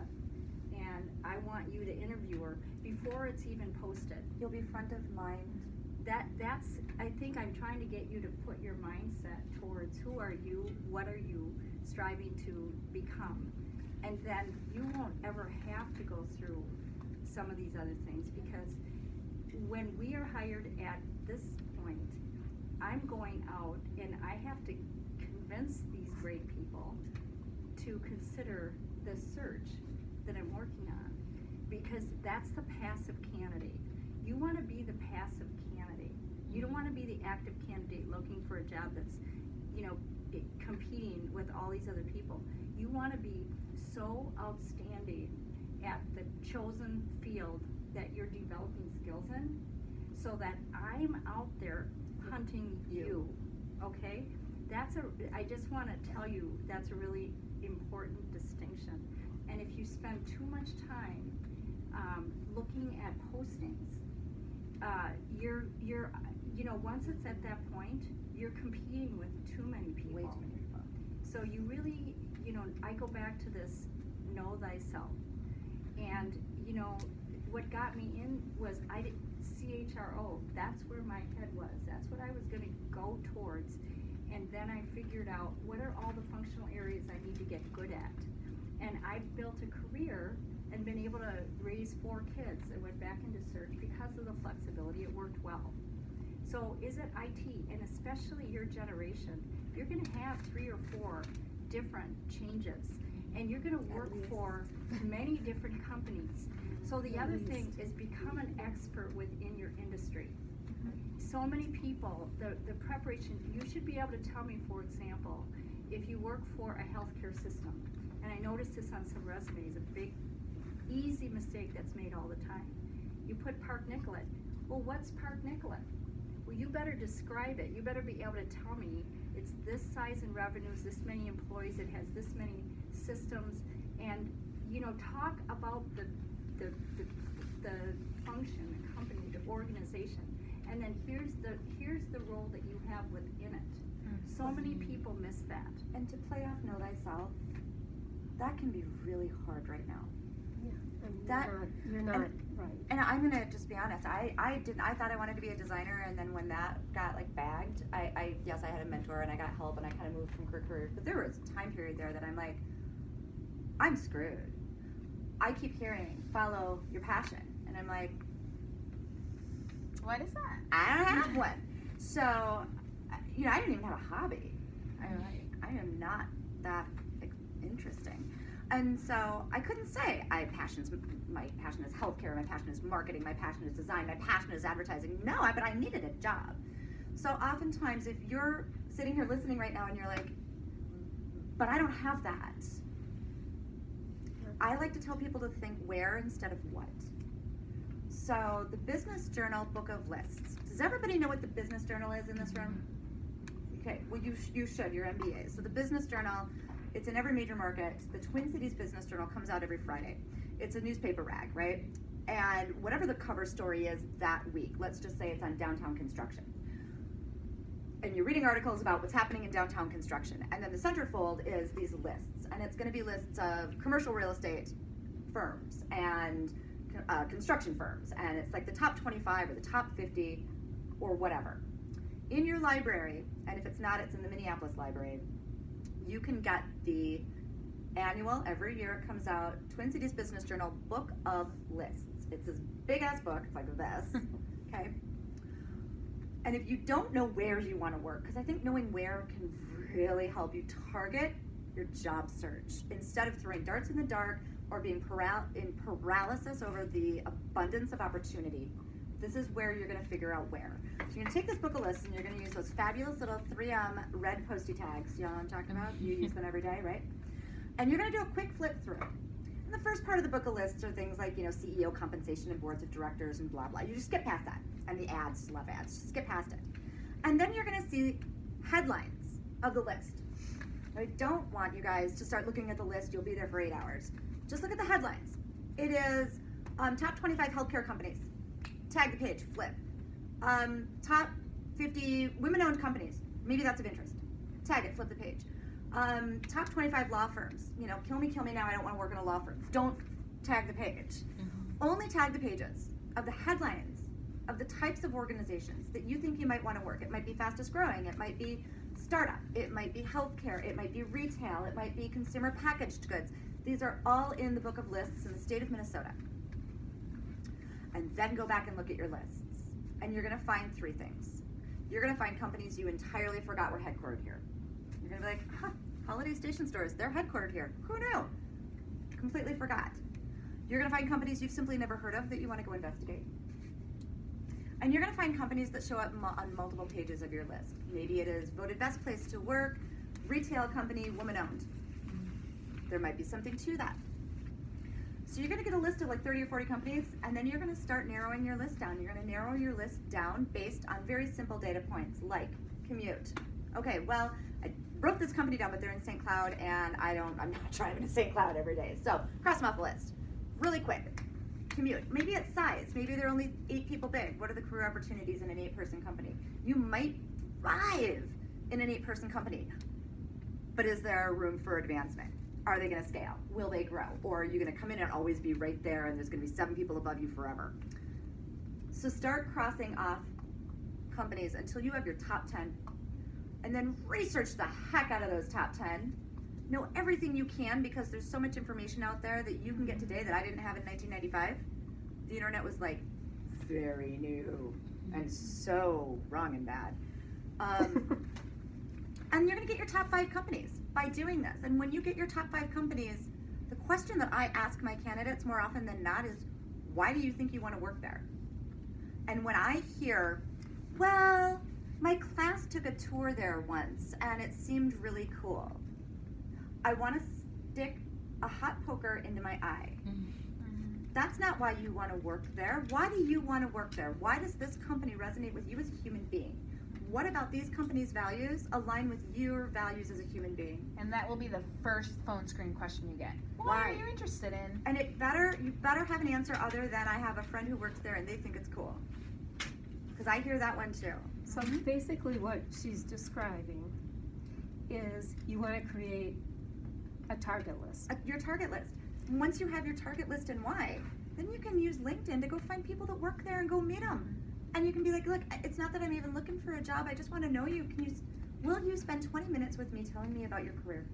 and I want you to interview her before it's even posted.
You'll be front of mind.
That's, I think I'm trying to get you to put your mindset towards who are you, what are you striving to become, and then you won't ever have to go through some of these other things, because when we are hired at this point, I'm going out and I have to convince these great people to consider the search that I'm working on, because that's the passive candidate. You want to be the passive candidate. You don't want to be the active candidate looking for a job that's, you know, competing with all these other people. You want to be so outstanding at the chosen field that you're developing skills in, so that I'm out there hunting you, okay? I just want to tell you, that's a really important distinction. And if you spend too much time looking at postings, you know, once it's at that point, you're competing with too many people.
Way too many people.
So you really, you know, I go back to this know thyself. And, you know, what got me in was CHRO, that's where my head was. That's what I was going to go towards. And then I figured out what are all the functional areas I need to get good at. And I built a career and been able to raise 4 kids. I went back into search because of the flexibility. It worked well. So is it IT, and especially your generation, you're going to have 3 or 4 different changes, and you're going to work for many different companies. So the other thing is become an expert within your industry. So many people, the preparation, you should be able to tell me, for example, if you work for a healthcare system, and I noticed this on some resumes, a big, easy mistake that's made all the time. You put Park Nicollet. Well, what's Park Nicollet? Well, you better describe it. You better be able to tell me it's this size in revenues, this many employees, it has this many systems, and, you know, talk about the function, the company, the organization, and then here's the role that you have within it. So many people miss that.
And to play off know thyself, that can be really hard right now.
You're not right.
And I'm gonna just be honest. I thought I wanted to be a designer, and then when that got like bagged, yes, I had a mentor and I got help and I kind of moved from career. But there was a time period there that I'm like, I'm screwed. I keep hearing follow your passion, and I'm like,
what is that?
I don't have one. So, you know, I didn't even have a hobby. I am not that interesting. And so I couldn't say my passion is healthcare, my passion is marketing, my passion is design, my passion is advertising. No, but I needed a job. So oftentimes if you're sitting here listening right now and you're like, but I don't have that, I like to tell people to think where instead of what. So the Business Journal Book of Lists. Does everybody know what the Business Journal is in this room? Okay, well you should, you're MBA. So the Business Journal, it's in every major market. The Twin Cities Business Journal comes out every Friday. It's a newspaper rag, right? And whatever the cover story is that week, let's just say it's on downtown construction. And you're reading articles about what's happening in downtown construction. And then the centerfold is these lists. And it's gonna be lists of commercial real estate firms and construction firms. And it's like the top 25 or the top 50 or whatever. In your library, and if it's not, it's in the Minneapolis library, you can get the annual, every year it comes out, Twin Cities Business Journal Book of Lists. It's this big ass book, it's like this, okay? And if you don't know where you want to work, because I think knowing where can really help you target your job search instead of throwing darts in the dark or being in paralysis over the abundance of opportunity. This is where you're going to figure out where. So you're going to take this book of lists and you're going to use those fabulous little 3M red Post-it tags. You know what I'm talking about? You use them every day, right? And you're going to do a quick flip through. And the first part of the book of lists are things like, you know, CEO compensation and boards of directors and blah, blah. You just skip past that. And the ads, love ads, just skip past it. And then you're going to see headlines of the list. I don't want you guys to start looking at the list. You'll be there for 8 hours. Just look at the headlines. It is top 25 healthcare companies. Tag the page, flip. Top 50 women-owned companies. Maybe that's of interest. Tag it, flip the page. Top 25 law firms. You know, kill me now, I don't want to work in a law firm. Don't tag the page. Only tag the pages of the headlines of the types of organizations that you think you might want to work. It might be fastest growing, it might be startup, it might be healthcare, it might be retail, it might be consumer packaged goods. These are all in the book of lists in the state of Minnesota. And then go back and look at your lists. And you're gonna find 3 things. You're gonna find companies you entirely forgot were headquartered here. You're gonna be like, huh, Holiday Station Stores, they're headquartered here. Who knew? Completely forgot. You're gonna find companies you've simply never heard of that you wanna go investigate. And you're gonna find companies that show up on multiple pages of your list. Maybe it is voted best place to work, retail company, woman owned. There might be something to that. So you're gonna get a list of like 30 or 40 companies, and then you're gonna start narrowing your list down. You're gonna narrow your list down based on very simple data points, like commute. Okay, well, I broke this company down, but they're in St. Cloud, and I'm not driving to St. Cloud every day. So cross them off the list, really quick. commute. Maybe it's size. Maybe they're only 8 people big. What are the career opportunities in an 8-person company? You might thrive in an 8-person company, but is there room for advancement? Are they going to scale? Will they grow? Or are you going to come in and always be right there and there's going to be 7 people above you forever? So start crossing off companies until you have your top 10, and then research the heck out of those top 10. Know everything you can, because there's so much information out there that you can get today that I didn't have in 1995. The internet was like very new and so wrong and bad. And you're gonna get your top 5 companies by doing this. And when you get your top 5 companies, the question that I ask my candidates more often than not is, why do you think you want to work there? And when I hear, well, my class took a tour there once and it seemed really cool, I want to stick a hot poker into my eye. That's not why you want to work there. Why do you want to work there? Why does this company resonate with you as a human being? What about these companies' values align with your values as a human being?
And that will be the first phone screen question you get. What
Why?
are you interested in?
And you better have an answer other than, I have a friend who works there and they think it's cool. Because I hear that one too.
So basically what she's describing is you want to create a target list.
Your target list. Once you have your target list and why, then you can use LinkedIn to go find people that work there and go meet them. And you can be like, look, it's not that I'm even looking for a job. I just want to know you. Will you spend 20 minutes with me telling me about your career?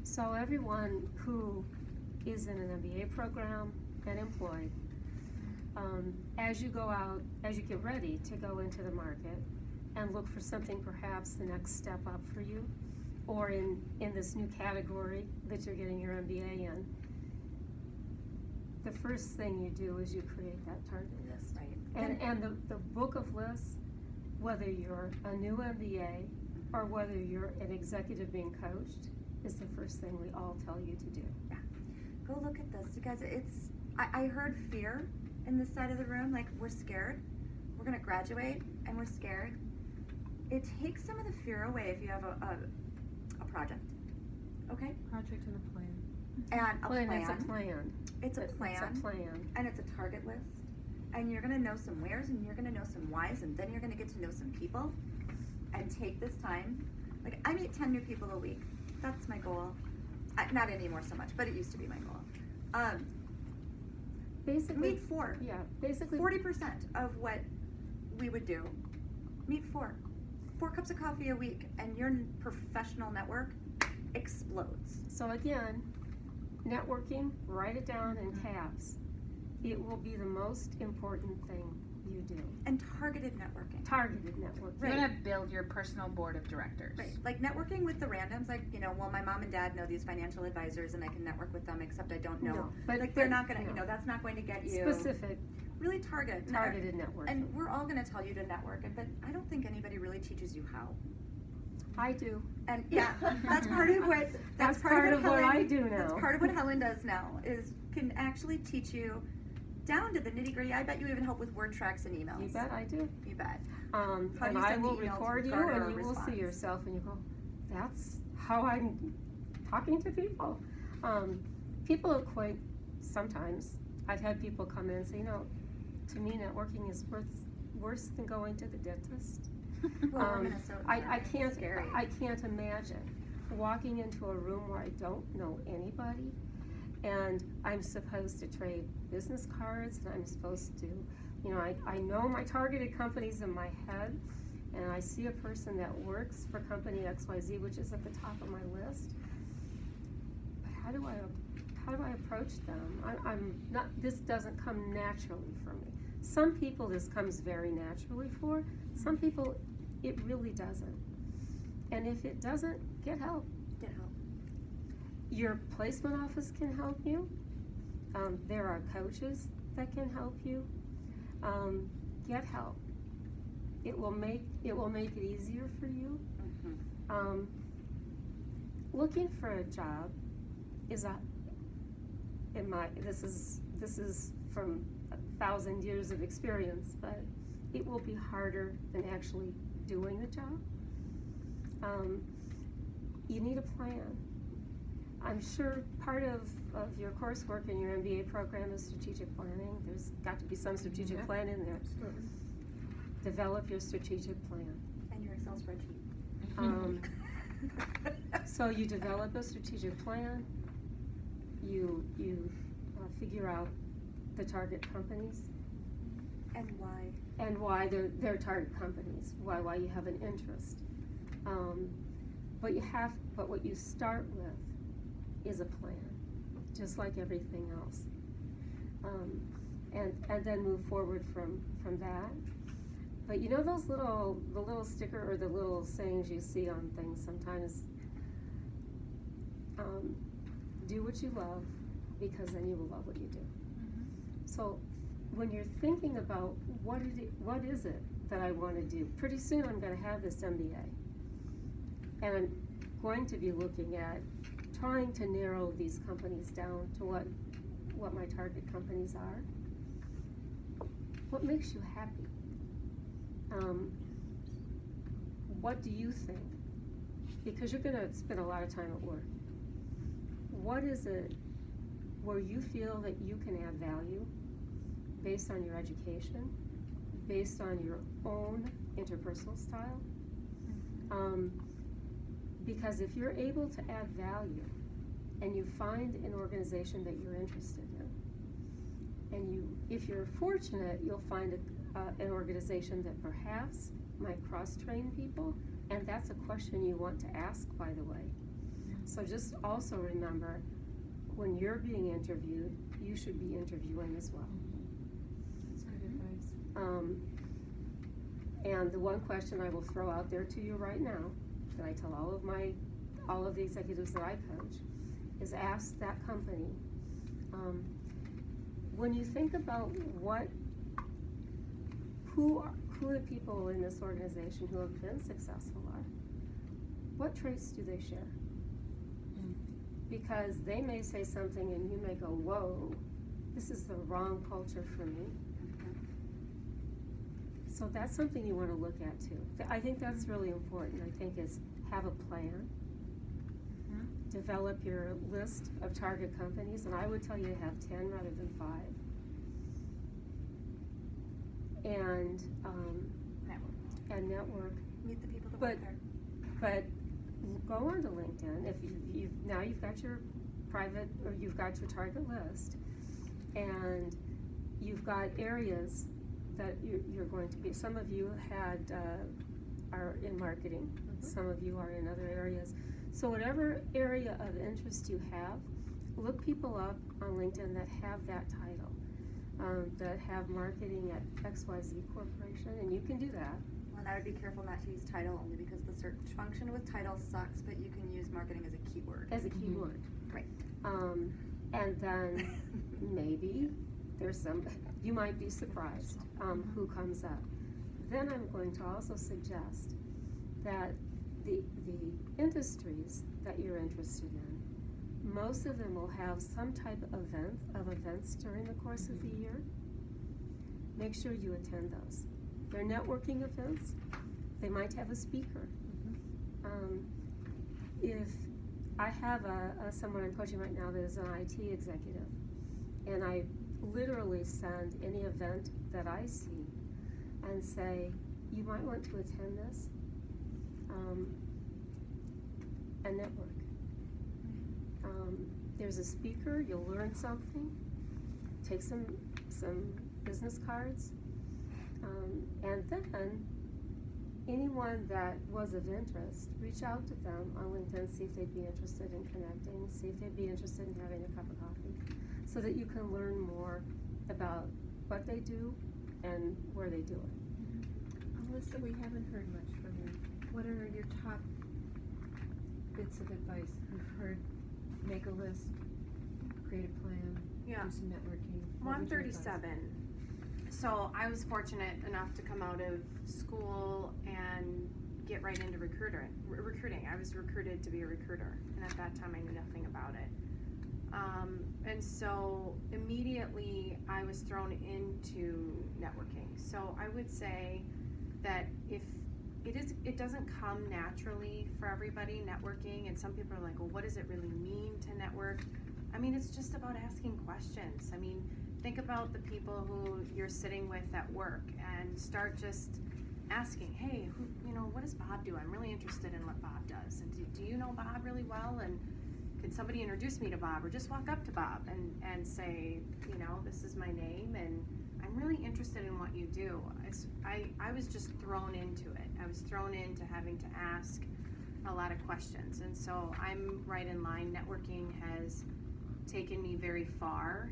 So everyone who is in an MBA program and employed, as you go out, as you get ready to go into the market and look for something, perhaps the next step up for you, or in this new category that you're getting your MBA in, the first thing you do is you create that target list.
Right.
And the book of lists, whether you're a new MBA or whether you're an executive being coached, is the first thing we all tell you to do.
Yeah. Go look at this. You guys, I heard fear in this side of the room, like we're scared. We're gonna graduate and we're scared. It takes some of the fear away if you have a project. Okay?
Project and a plan.
And a plan.
It's a plan.
It's a plan.
It's a plan.
And it's a target list. And you're gonna know some wheres and you're gonna know some whys, and then you're gonna get to know some people and take this time. Like, I meet 10 new people a week. That's my goal. Not anymore so much, but it used to be my goal.
Basically,
meet 4.
Yeah, basically
40% of what we would do. Meet 4. 4 cups of coffee a week, and your professional network explodes.
So again, networking, write it down in caps. It will be the most important thing you do.
And targeted networking.
Targeted networking.
You're gonna build your personal board of directors.
Right. Like networking with the randoms, like, well, my mom and dad know these financial advisors and I can network with them, except I don't know.
No, but
they're not gonna,
no.
That's not going to get you.
Specific.
Really targeted
networking.
And we're all gonna tell you to network, but I don't think anybody really teaches you how.
I do.
And yeah, that's part of what,
that's part of what I do now.
That's part of what Helen does now, is can actually teach you down to the nitty gritty. I bet you even help with word tracks and emails.
You bet I do.
You bet.
And I will record you and you will see yourself and you go, that's how I'm talking to people. People equate, sometimes, I've had people come in and say, to me networking is worse than going to the dentist.
Well, Minnesota,
I can't imagine walking into a room where I don't know anybody and I'm supposed to trade business cards and I'm supposed to, I know my targeted companies in my head and I see a person that works for company XYZ, which is at the top of my list. But how do I approach them? This doesn't come naturally for me. Some people this comes very naturally for, some people it really doesn't. And if it doesn't, get help.
Get help.
Your placement office can help you. There are coaches that can help you. Get help. It will make it easier for you.
Mm-hmm.
Looking for a job is this is from 1,000 years of experience, but it will be harder than actually doing the job. You need a plan. I'm sure part of your coursework in your MBA program is strategic planning. There's got to be some strategic plan in there.
Absolutely.
Develop your strategic plan.
And your Excel spreadsheet.
So you develop a strategic plan. You figure out the target companies.
And why?
And why they're target companies. Why you have an interest. But what you start with is a plan, just like everything else. And then move forward from that. But you know the little sticker or the little sayings you see on things sometimes, do what you love, because then you will love what you do. So when you're thinking about what is it that I want to do, pretty soon I'm going to have this MBA. And I'm going to be looking at trying to narrow these companies down to what my target companies are. What makes you happy? What do you think? Because you're going to spend a lot of time at work. What is it where you feel that you can add value based on your education, based on your own interpersonal style? Because if you're able to add value and you find an organization that you're interested in, and if you're fortunate, you'll find an organization that perhaps might cross-train people, and that's a question you want to ask, by the way. So just also remember, when you're being interviewed, you should be interviewing as well.
That's good advice.
And the one question I will throw out there to you right now, that I tell all of the executives that I coach, is ask that company, when you think about who the people in this organization who have been successful are, what traits do they share? Because they may say something and you may go, whoa, this is the wrong culture for me. So that's something you want to look at too. I think that's really important. I think is have a plan. Develop your list of target companies, and I would tell you to have 10 rather than 5. And network.
Meet the people that work there.
But go onto LinkedIn if you've got your private, or you've got your target list, and you've got areas that you're going to be. Some of you are in marketing. Some of you are in other areas. So whatever area of interest you have, look people up on LinkedIn that have that title, that have marketing at XYZ Corporation, and you can do that.
And I would be careful not to use title, only because the search function with title sucks, but you can use marketing as a keyword.
As a keyword.
Right.
And then maybe there's you might be surprised who comes up. Then I'm going to also suggest that the industries that you're interested in, most of them will have some type of events during the course of the year. Make sure you attend those. They're networking events. They might have a speaker. If I have someone I'm coaching right now that is an IT executive, and I literally send any event that I see and say, you might want to attend this and network. There's a speaker, you'll learn something, take some business cards, and then anyone that was of interest, reach out to them on LinkedIn, see if they'd be interested in connecting, see if they'd be interested in having a cup of coffee, so that you can learn more about what they do and where they do it.
Alyssa, we haven't heard much from you. What are your top bits of advice? We've heard make a list, create a plan, do some networking.
Well, I'm 37. So I was fortunate enough to come out of school and get right into recruiting. I was recruited to be a recruiter, and at that time I knew nothing about it. And so immediately I was thrown into networking. So I would say that if it doesn't come naturally for everybody, networking, and some people are like, well, what does it really mean to network? I mean, it's just about asking questions. I mean, think about the people who you're sitting with at work and start just asking, hey, what does Bob do? I'm really interested in what Bob does. And do you know Bob really well? And could somebody introduce me to Bob, or just walk up to Bob and say, this is my name and I'm really interested in what you do. I was just thrown into it. I was thrown into having to ask a lot of questions. And so I'm right in line. Networking has taken me very far,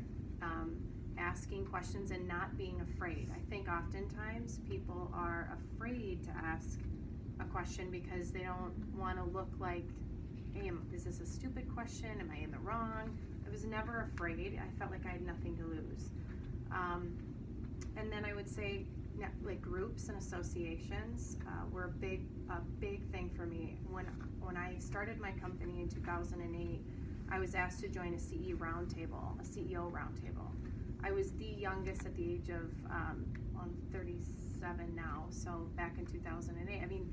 asking questions and not being afraid. I think oftentimes people are afraid to ask a question because they don't want to look like, hey, is this a stupid question? Am I in the wrong? I was never afraid. I felt like I had nothing to lose. And then I would say, like groups and associations were a big thing for me. When I started my company in 2008, I was asked to join a CEO roundtable. I was the youngest at the age of, I'm 37 now, so back in 2008. I mean,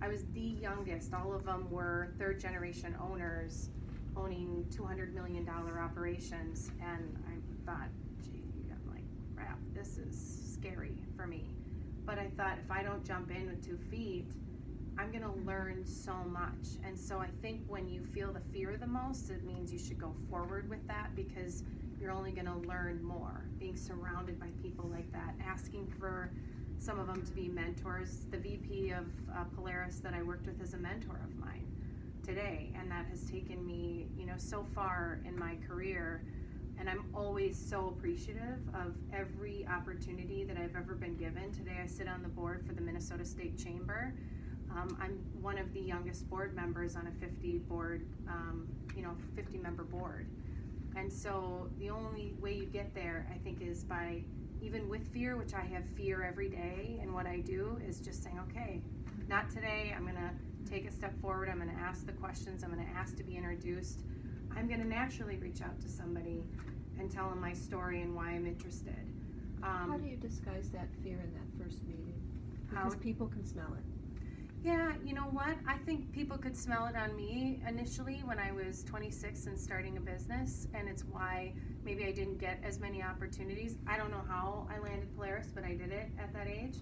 I was the youngest. All of them were third generation owners owning $200 million operations, and I thought, gee, I'm like, crap, this is scary for me. But I thought, if I don't jump in with 2 feet, I'm gonna learn so much. And so I think when you feel the fear the most, it means you should go forward with that, because you're only gonna learn more. Being surrounded by people like that, asking for some of them to be mentors. The VP of Polaris that I worked with is a mentor of mine today, and that has taken me, so far in my career. And I'm always so appreciative of every opportunity that I've ever been given. Today I sit on the board for the Minnesota State Chamber. I'm one of the youngest board members on a 50 member board. And so the only way you get there, I think, is by, even with fear, which I have fear every day, and what I do is just saying, okay, not today, I'm gonna take a step forward, I'm gonna ask the questions, I'm gonna ask to be introduced. I'm gonna naturally reach out to somebody and tell them my story and why I'm interested.
How do you disguise that fear in that first meeting? Because people can smell it.
Yeah, you know what? I think people could smell it on me initially when I was 26 and starting a business, and it's why maybe I didn't get as many opportunities. I don't know how I landed Polaris, but I did it at that age.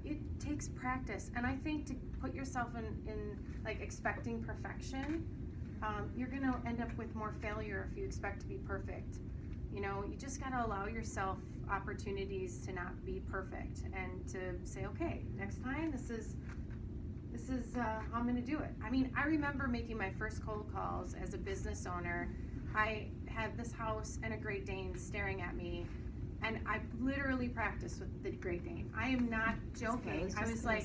It takes practice, and I think to put yourself in like expecting perfection, you're gonna end up with more failure if you expect to be perfect. You just gotta allow yourself opportunities to not be perfect, and to say, okay, next time this is how I'm gonna do it. I mean, I remember making my first cold calls as a business owner. I had this house and a Great Dane staring at me, and I literally practiced with the Great Dane. I am not joking. I was like,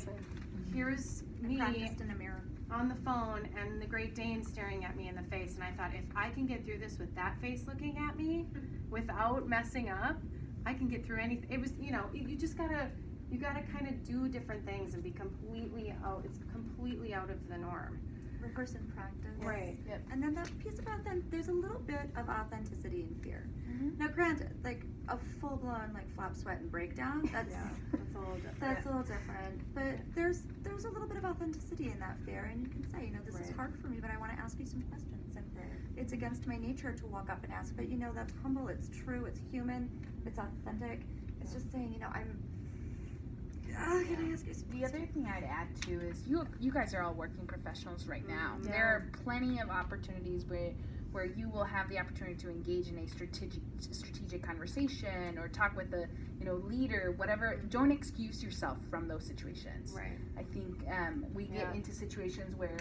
here's me
in a mirror
on the phone and the Great Dane staring at me in the face, and I thought, if I can get through this with that face looking at me without messing up, I can get through anything. It was, you just gotta kind of do different things and be completely out of the norm.
Rehearse and practice.
Right.
Yep. And then that piece about there's a little bit of authenticity in fear. Mm-hmm. Now, granted, like a full-blown like flop, sweat, and breakdown, that's
that's a little different.
That's a little different. But there's a little bit of authenticity in that fear, and you can say, this is hard for me, but I want to ask you some questions. And it's against my nature to walk up and ask, but that's humble, it's true, it's human, it's authentic. It's just saying, can I ask you some
The other thing I'd add too is you guys are all working professionals right now. Yeah. There are plenty of opportunities where you will have the opportunity to engage in a strategic conversation or talk with a leader, whatever. Don't excuse yourself from those situations. Right. I think we get into situations where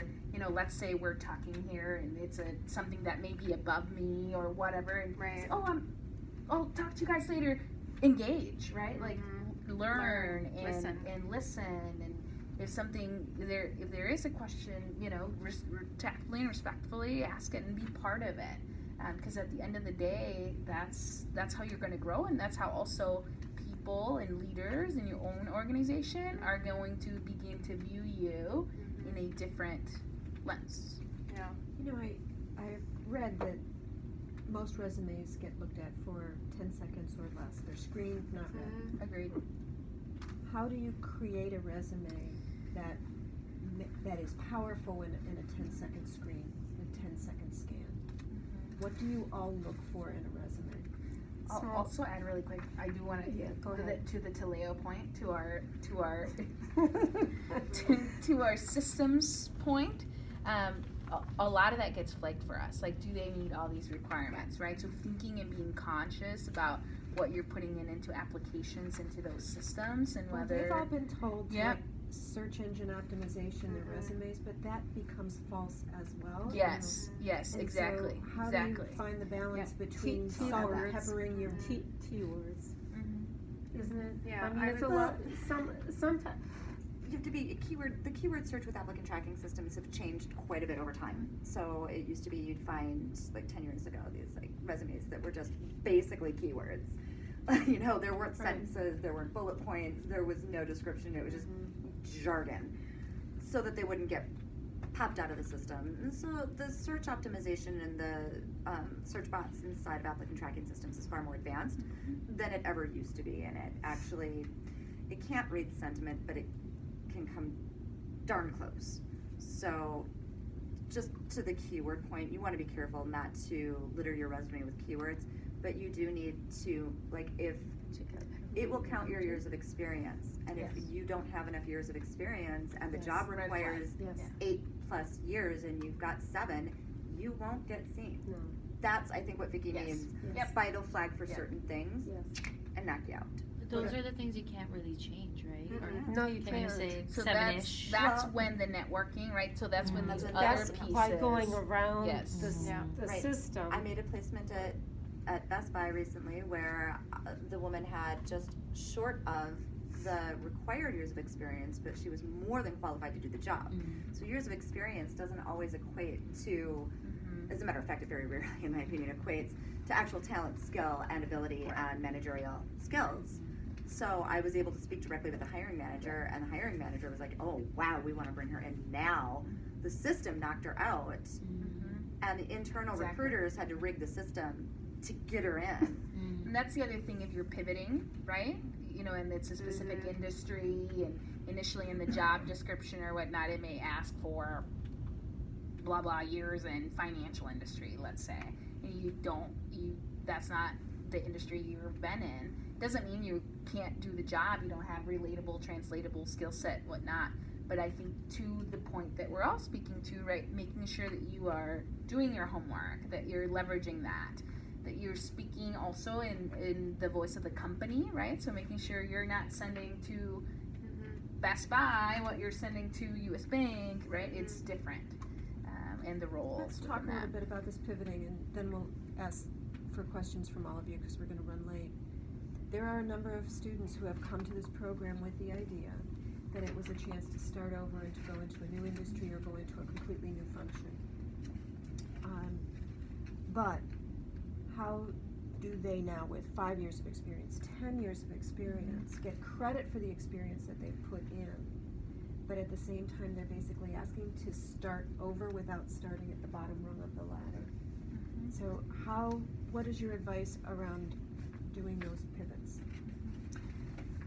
let's say we're talking here and it's something that may be above me or whatever. And say, I'll talk to you guys later. Engage, right? Mm-hmm. Like learn and listen, and if there is a question, tactfully and respectfully ask it and be part of it, because at the end of the day, that's how you're going to grow, and that's how also people and leaders in your own organization are going to begin to view you in a different lens.
Yeah.
I've read that most resumes get looked at for 10 seconds or less. They're screened, not read.
Agreed.
how do you create a resume that that is powerful in a 10-second screen, a 10-second scan? What do you all look for in a resume?
I'll also add really quick. I do want to
go ahead.
to the Taleo point, to our to our systems point. A lot of that gets flagged for us. Like, do they meet all these requirements, right? So thinking and being conscious about what you're putting into applications into those systems and whether
they've all been told to like search engine optimization their resumes, but that becomes false as well.
Yes,
And
exactly.
So how do you find the balance between salt and peppering your
keywords? Isn't it?
Yeah,
I mean, it's a lot. Sometimes
you have to be the keyword search with applicant tracking systems have changed quite a bit over time. So it used to be you'd find like 10 years ago these like resumes that were just basically keywords. You know, there weren't sentences, there weren't bullet points, there was no description, it was just jargon, so that they wouldn't get popped out of the system. And so the search optimization and the search bots inside of applicant tracking systems is far more advanced than it ever used to be, and it can't read sentiment, but it can come darn close. So just to the keyword point, you want to be careful not to litter your resume with keywords, but you do need to, like, if it will count your years of experience, and if you don't have enough years of experience and the job requires 8+ years and you've got 7, you won't get seen. No. That's, I think, what Vicki means. Vital flag for certain things and knock you out.
But those are the things you can't really change, right? Or
no, you
can
can't.
you say
so
7-ish?
That's when the networking, right? So that's when these other pieces.
By going around the
right.
system.
I made a placement at Best Buy recently where the woman had just short of the required years of experience, but she was more than qualified to do the job. So years of experience doesn't always equate to, as a matter of fact, it very rarely, in my opinion, equates to actual talent, skill, and ability and managerial skills. So I was able to speak directly with the hiring manager, and the hiring manager was like, oh, wow, we want to bring her in now. The system knocked her out, and the internal recruiters had to rig the system to get her in.
And that's the other thing if you're pivoting, right? You know, and it's a specific industry, and initially in the job description or whatnot, it may ask for blah blah years in financial industry, let's say, and that's not the industry you've been in. Doesn't mean you can't do the job. You don't have relatable, translatable skill set, whatnot. But I think to the point that we're all speaking to, right, making sure that you are doing your homework, that you're leveraging that you're speaking also in the voice of the company, right? So making sure you're not sending to Best Buy what you're sending to US Bank, right? It's different, and the roles.
Let's talk a little bit about this pivoting, and then we'll ask for questions from all of you because we're going to run late. There are a number of students who have come to this program with the idea that it was a chance to start over and to go into a new industry or go into a completely new function. But how do they now, with 5 years of experience, 10 years of experience, get credit for the experience that they've put in, but at the same time they're basically asking to start over without starting at the bottom rung of the ladder? So what is your advice around doing those pivots?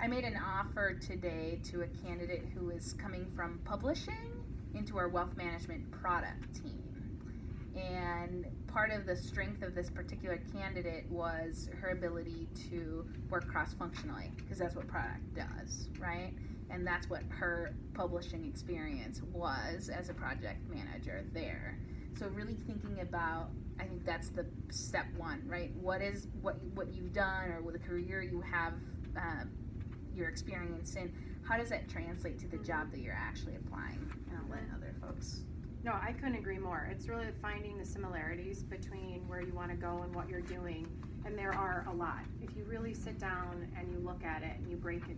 I made an offer today to a candidate who is coming from publishing into our wealth management product team. And part of the strength of this particular candidate was her ability to work cross-functionally, because that's what product does, right? And that's what her publishing experience was as a project manager there. So really thinking about, I think that's the step one, right? What you've done, or with a career you have your experience in, how does that translate to the job that you're actually applying? And I'll let other folks.
No, I couldn't agree more. It's really finding the similarities between where you want to go and what you're doing, and there are a lot. If you really sit down and you look at it and you break it,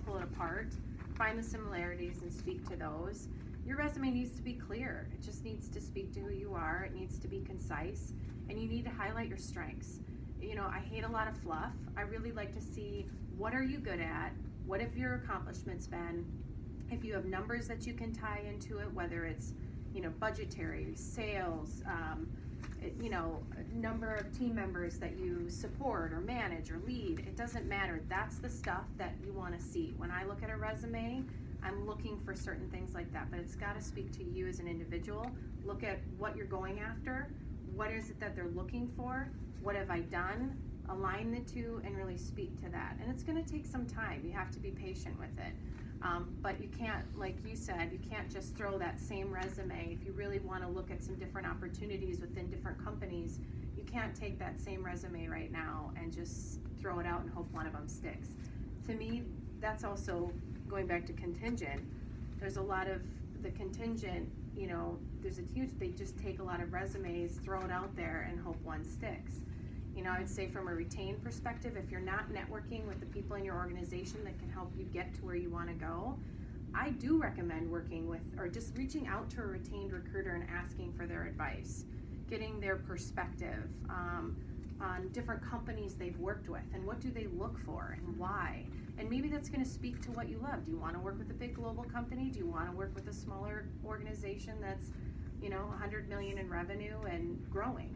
pull it apart, find the similarities and speak to those. Your resume needs to be clear. It just needs to speak to who you are. It needs to be concise, and you need to highlight your strengths. I hate a lot of fluff. I really like to see, what are you good at? What have your accomplishments been? If you have numbers that you can tie into it, whether it's budgetary, sales, number of team members that you support or manage or lead. It doesn't matter. That's the stuff that you want to see. When I look at a resume, I'm looking for certain things like that, but it's got to speak to you as an individual. Look at what you're going after. What is it that they're looking for? What have I done? Align the two and really speak to that. And it's going to take some time. You have to be patient with it. But you can't, like you said, you can't just throw that same resume. If you really want to look at some different opportunities within different companies, you can't take that same resume right now and just throw it out and hope one of them sticks. To me, that's also going back to contingent. There's a lot of the contingent, they just take a lot of resumes, throw it out there and hope one sticks. I would say from a retained perspective, if you're not networking with the people in your organization that can help you get to where you want to go, I do recommend working with, or just reaching out to a retained recruiter and asking for their advice, getting their perspective on different companies they've worked with and what do they look for and why. And maybe that's going to speak to what you love. Do you want to work with a big global company? Do you want to work with a smaller organization that's, 100 million in revenue and growing?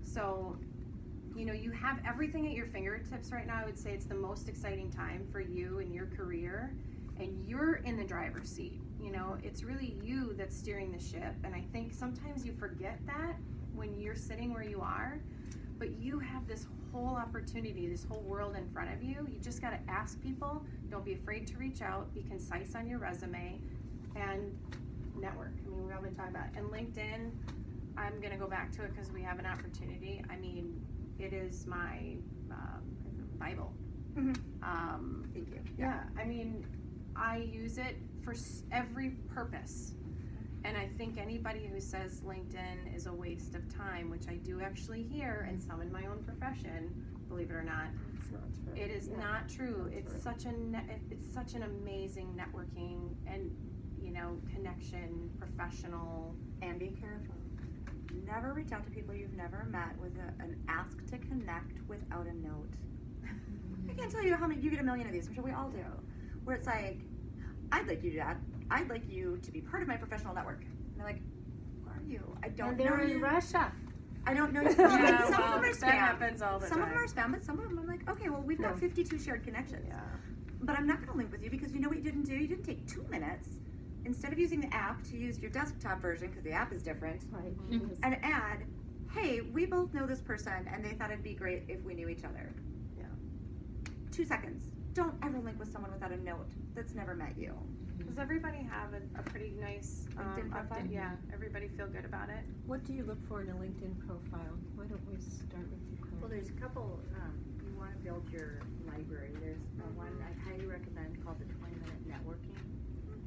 So, you have everything at your fingertips right now. I would say it's the most exciting time for you in your career, and you're in the driver's seat. It's really you that's steering the ship, and I think sometimes you forget that when you're sitting where you are, but you have this whole opportunity, this whole world in front of you. You just got to ask people. Don't be afraid to reach out. Be concise on your resume, and network. We've all been talking about it. And LinkedIn, I'm going to go back to it because we have an opportunity. It is my Bible.
Mm-hmm. Thank you.
Yeah, I use it for every purpose. And I think anybody who says LinkedIn is a waste of time, which I do actually hear, and some in my own profession, believe it or not,
It's not true.
it is not true. It's such an amazing networking and connection, professional.
And be careful. Never reach out to people you've never met with an ask to connect without a note. I can't tell you how many, you get a million of these, I'm sure we all do, where it's like, I'd like you to do that. I'd like you to be part of my professional network. And they're like, who are you? I don't know you.
And they're in Russia.
I don't know you.
Yeah,
Some of them are
that
spam.
happens all the
Some
time.
of them are spam, but some of them I'm like, okay, well, we've got 52 shared connections.
Yeah.
But I'm not going to link with you because you know what you didn't do? You didn't take 2 minutes. Instead of using the app, to use your desktop version because the app is different,
Right.
and add, hey, we both know this person and they thought it'd be great if we knew each other.
Yeah.
2 seconds. Don't ever link with someone without a note that's never met you.
Does everybody have a pretty nice
LinkedIn profile?
update? Yeah, everybody feel good about it?
What do you look for in a LinkedIn profile? Why don't we start with you, Claire?
Well, there's a couple, you want to build your library. There's one I highly recommend called the 20-Minute Networking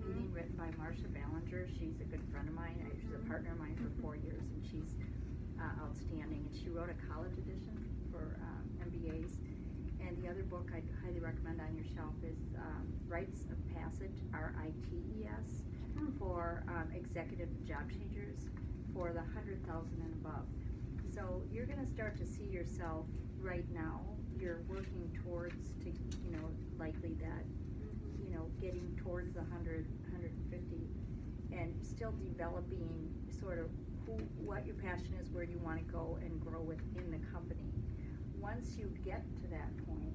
Meeting, written by Marcia Ballinger. She's a good friend of mine. She's a partner of mine for 4 years, and she's outstanding. And she wrote a college edition for MBAs. And the other book I'd highly recommend on your shelf is Rites of Passage, RITES, for executive job changers for the 100,000 and above. So you're going to start to see yourself right now. You're working towards, likely that, getting towards the 100, 150, and still developing sort of what your passion is, where you want to go and grow within the company. Once you get to that point,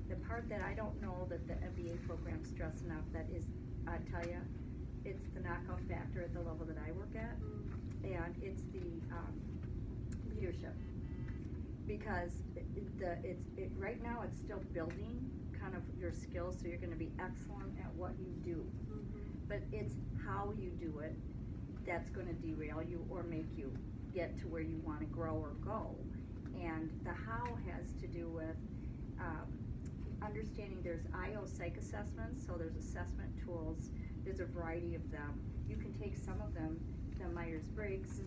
the part that I don't know that the MBA program stress enough, that is, I tell you, it's the knockout factor at the level that I work at, and it's the leadership. Because right now it's still building kind of your skills, so you're going to be excellent at what you do. But it's how you do it that's going to derail you or make you get to where you want to grow or go. And the how has to do with understanding there's IO psych assessments, so there's assessment tools. There's a variety of them. You can take some of them, the Myers-Briggs,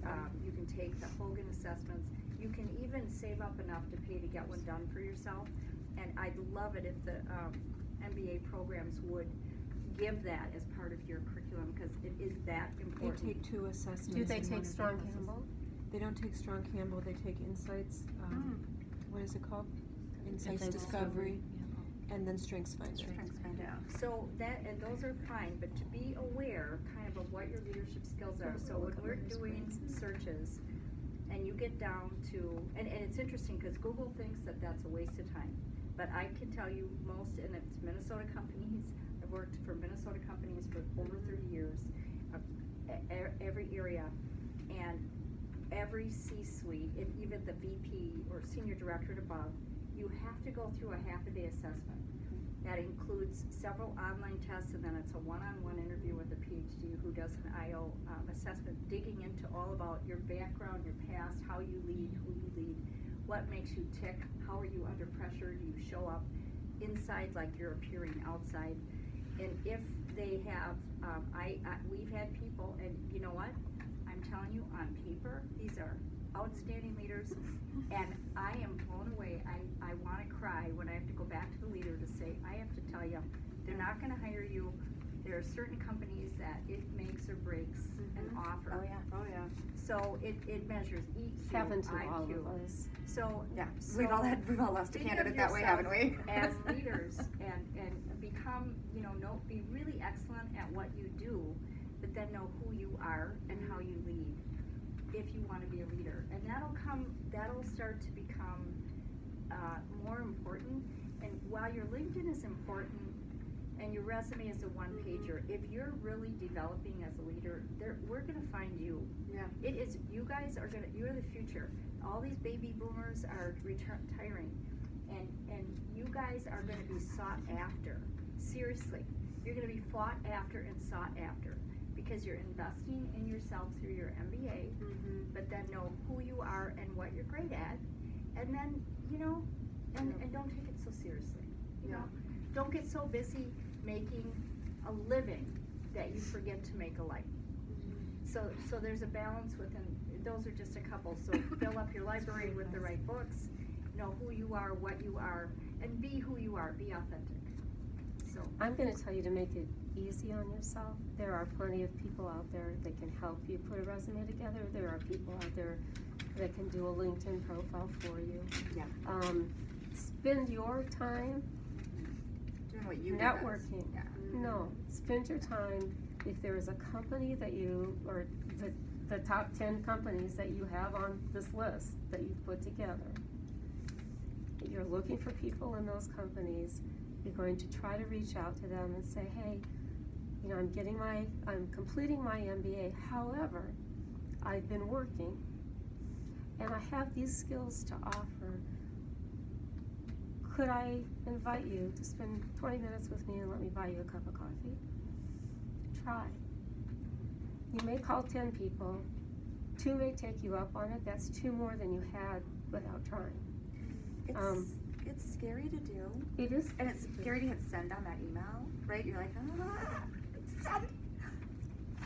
you can take the Hogan assessments. You can even save up enough to pay to get one done for yourself. And I'd love it if the MBA programs would give that as part of your curriculum, because it is that important.
They take 2 assessments.
Do they
in
take
one of
Strong
the classes.
Campbell?
They don't take Strong Campbell, they take Insights, what is it called? Insights
Insights
Discovery. And then Strengths Finder.
Strengths Finder.
Yeah. So that, and those are fine, but to be aware kind of what your leadership skills are. So when we're doing searches, and you get down to, and it's interesting because Google thinks that that's a waste of time. But I can tell you most, and it's Minnesota companies, I've worked for Minnesota companies for over 30 years, every area, and every C-suite, and even the VP or senior director and above, you have to go through a half-a-day assessment. That includes several online tests, and then it's a one-on-one interview with a PhD who does an IO assessment, digging into all about your background, your past, how you lead, who you lead, what makes you tick, how are you under pressure, do you show up inside like you're appearing outside, and if they have, we've had people, and you know what, I'm telling you, on paper, these are outstanding leaders, and I am blown away. I want to cry when I have to go back to the leader to say, I have to tell you, they're not going to hire you. There are certain companies that it makes or breaks an offer.
Oh yeah. Oh yeah.
So it measures EQ,
Happened to
IQ.
all of us.
So
yeah,
so
we've all lost a
think of
candidate that way,
yourself
haven't we?
as leaders, and become, be really excellent at what you do, but then know who you are and how you lead, if you want to be a leader. And that'll start to become more important. And while your LinkedIn is important and your resume is a one-pager, if you're really developing as a leader, we're going to find you.
Yeah.
It is, you guys are you're the future. All these baby boomers are retiring, and you guys are going to be sought after. Seriously, you're going to be fought after and sought after, because you're investing in yourself through your MBA, but then know who you are and what you're great at, and then, and don't take it so seriously. You know, don't get so busy making a living that you forget to make a life. So there's a balance within, those are just a couple. So fill up your library with the right books, know who you are, what you are, and be who you are, be authentic. So
I'm going to tell you to make it easy on yourself. There are plenty of people out there that can help you put a resume together. There are people out there that can do a LinkedIn profile for you.
Yeah.
Spend your time
doing what you
networking.
Yeah.
No, spend your time, if there is a company that you, or the top 10 companies that you have on this list that you've put together, you're looking for people in those companies. You're going to try to reach out to them and say, hey, I'm completing my MBA. However, I've been working and I have these skills to offer. Could I invite you to spend 20 minutes with me and let me buy you a cup of coffee? Try. You may call 10 people. 2 may take you up on it. That's 2 more than you had without trying.
It's scary to do.
It is.
And it's scary to hit send on that email, right? You're like, send.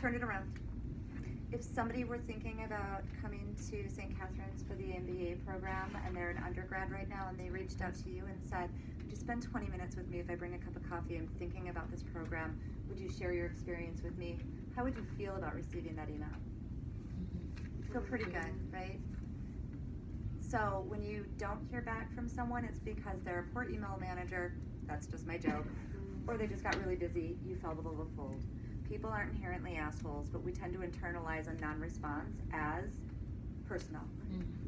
Turn it around. If somebody were thinking about coming to St. Catherine's for the MBA program and they're an undergrad right now and they reached out to you and said, would you spend 20 minutes with me if I bring a cup of coffee? I'm thinking about this program. Would you share your experience with me? How would you feel about receiving that email? Feel pretty good, right? So when you don't hear back from someone, it's because they're a poor email manager, that's just my joke, or they just got really busy, you fell below the fold. People aren't inherently assholes, but we tend to internalize a non-response as personal.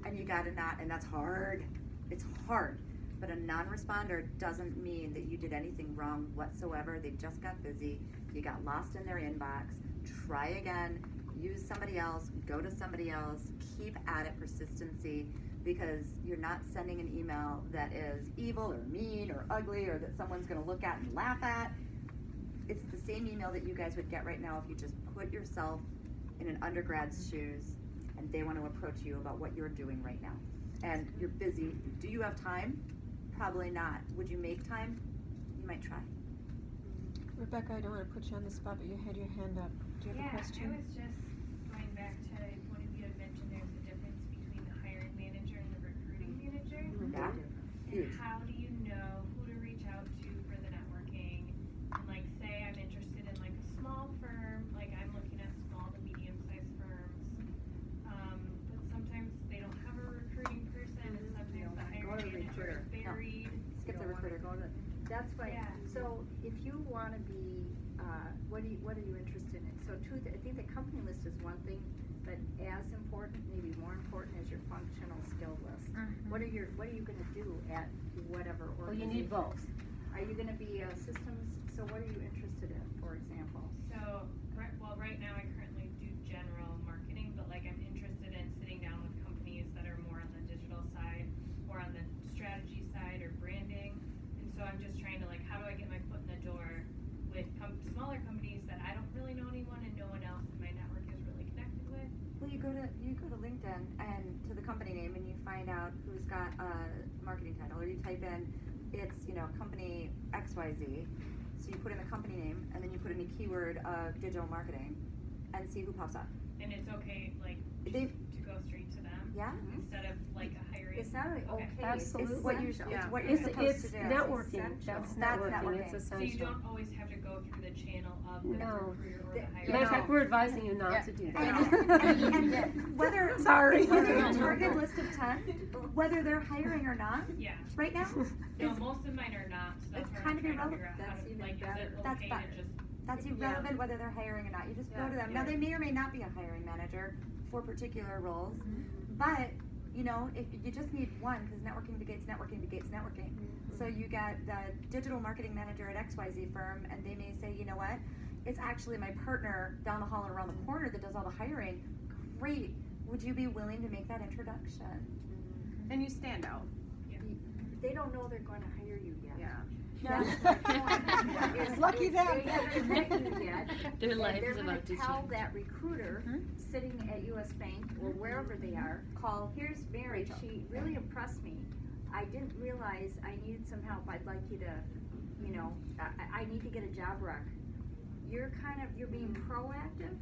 And you gotta and that's hard. It's hard. But a non-responder doesn't mean that you did anything wrong whatsoever. They just got busy. You got lost in their inbox. Try again. Use somebody else. Go to somebody else. Keep at it. Persistency. Because you're not sending an email that is evil or mean or ugly or that someone's going to look at and laugh at. It's the same email that you guys would get right now if you just put yourself in an undergrad's shoes and they want to approach you about what you're doing right now. And you're busy. Do you have time? Probably not. Would you make time? You might try.
Rebecca, I don't want to put you on the spot, but you had your hand up. Do you have a question?
I was just going back to one of you had mentioned there's a difference between the hiring manager and the recruiting manager.
Yeah.
And how do you know who to reach out to for the networking? And like, say I'm interested in like a small firm, like I'm looking at small to medium-sized firms, but sometimes they don't have a recruiting person, and sometimes the hiring manager is buried.
Skip the recruiter.
That's why.
Yeah.
So if you want to be, what are you interested in? So I think the company list is one thing, but as important, maybe more important, is your functional skill list. What are you going to do at whatever
Well,
organization?
you need both.
Are you going to be systems? So what are you interested in, for example?
So, right now I currently do general marketing, but like I'm interested in sitting down with companies that are more on the digital side or on the strategy side or branding. And so I'm just trying to like, how do I get my foot in the door with smaller companies that I don't really know anyone and no one else in my network is really connected with?
Well, you go to LinkedIn and to the company name and you find out who's got a marketing title, or you type in it's company XYZ. So you put in the company name and then you put in a keyword of digital marketing and see who pops up.
And it's okay, like, to go straight to them?
Yeah.
Instead of like a hiring?
It's not only okay.
Absolutely.
It's what you're supposed to do.
Networking. That's networking. It's
So
essential.
you don't always have to go through the channel of the recruiter or the hiring.
Matter of fact, we're advising you not to do that.
And whether
Sorry.
whether a target list of 10, whether they're hiring or not.
Yeah.
Right now.
No, most of mine are not. So that's
It's
where
kind
I'm
of
trying to
irrelevant.
figure out how to, like, is it
That's
okay
better.
to just
That's irrelevant whether they're hiring or not. You just go to them. Now they may or may not be a hiring manager for particular roles, but if you just need one, because networking begets networking begets networking. So you got the digital marketing manager at XYZ firm, and they may say, you know what, it's actually my partner down the hall and around the corner that does all the hiring. Great. Would you be willing to make that introduction?
And you stand out.
They don't know they're going to hire you yet.
Yeah.
That's my point.
Lucky them.
They haven't met you yet.
Their
and
life
they're
is
gonna
about to
tell
change.
that recruiter sitting at US Bank or wherever they are, here's Mary, she really impressed me. I didn't realize I needed some help. I'd like you to, I need to get a job rec. You're being proactive.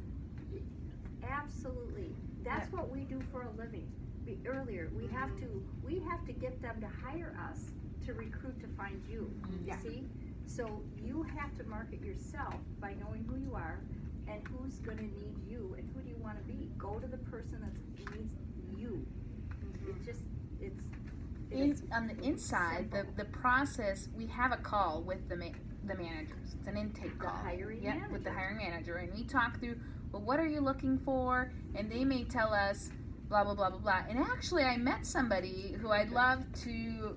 Absolutely. That's what we do for a living. We have to get them to hire us to recruit to find you. You see? So you have to market yourself by knowing who you are and who's going to need you and who do you want to be. Go to the person that needs you.
On the inside, the process, we have a call with the managers. It's an intake call. With the hiring manager, and we talk through, well, what are you looking for? And they may tell us blah blah blah blah blah. And actually, I met somebody who I'd love for you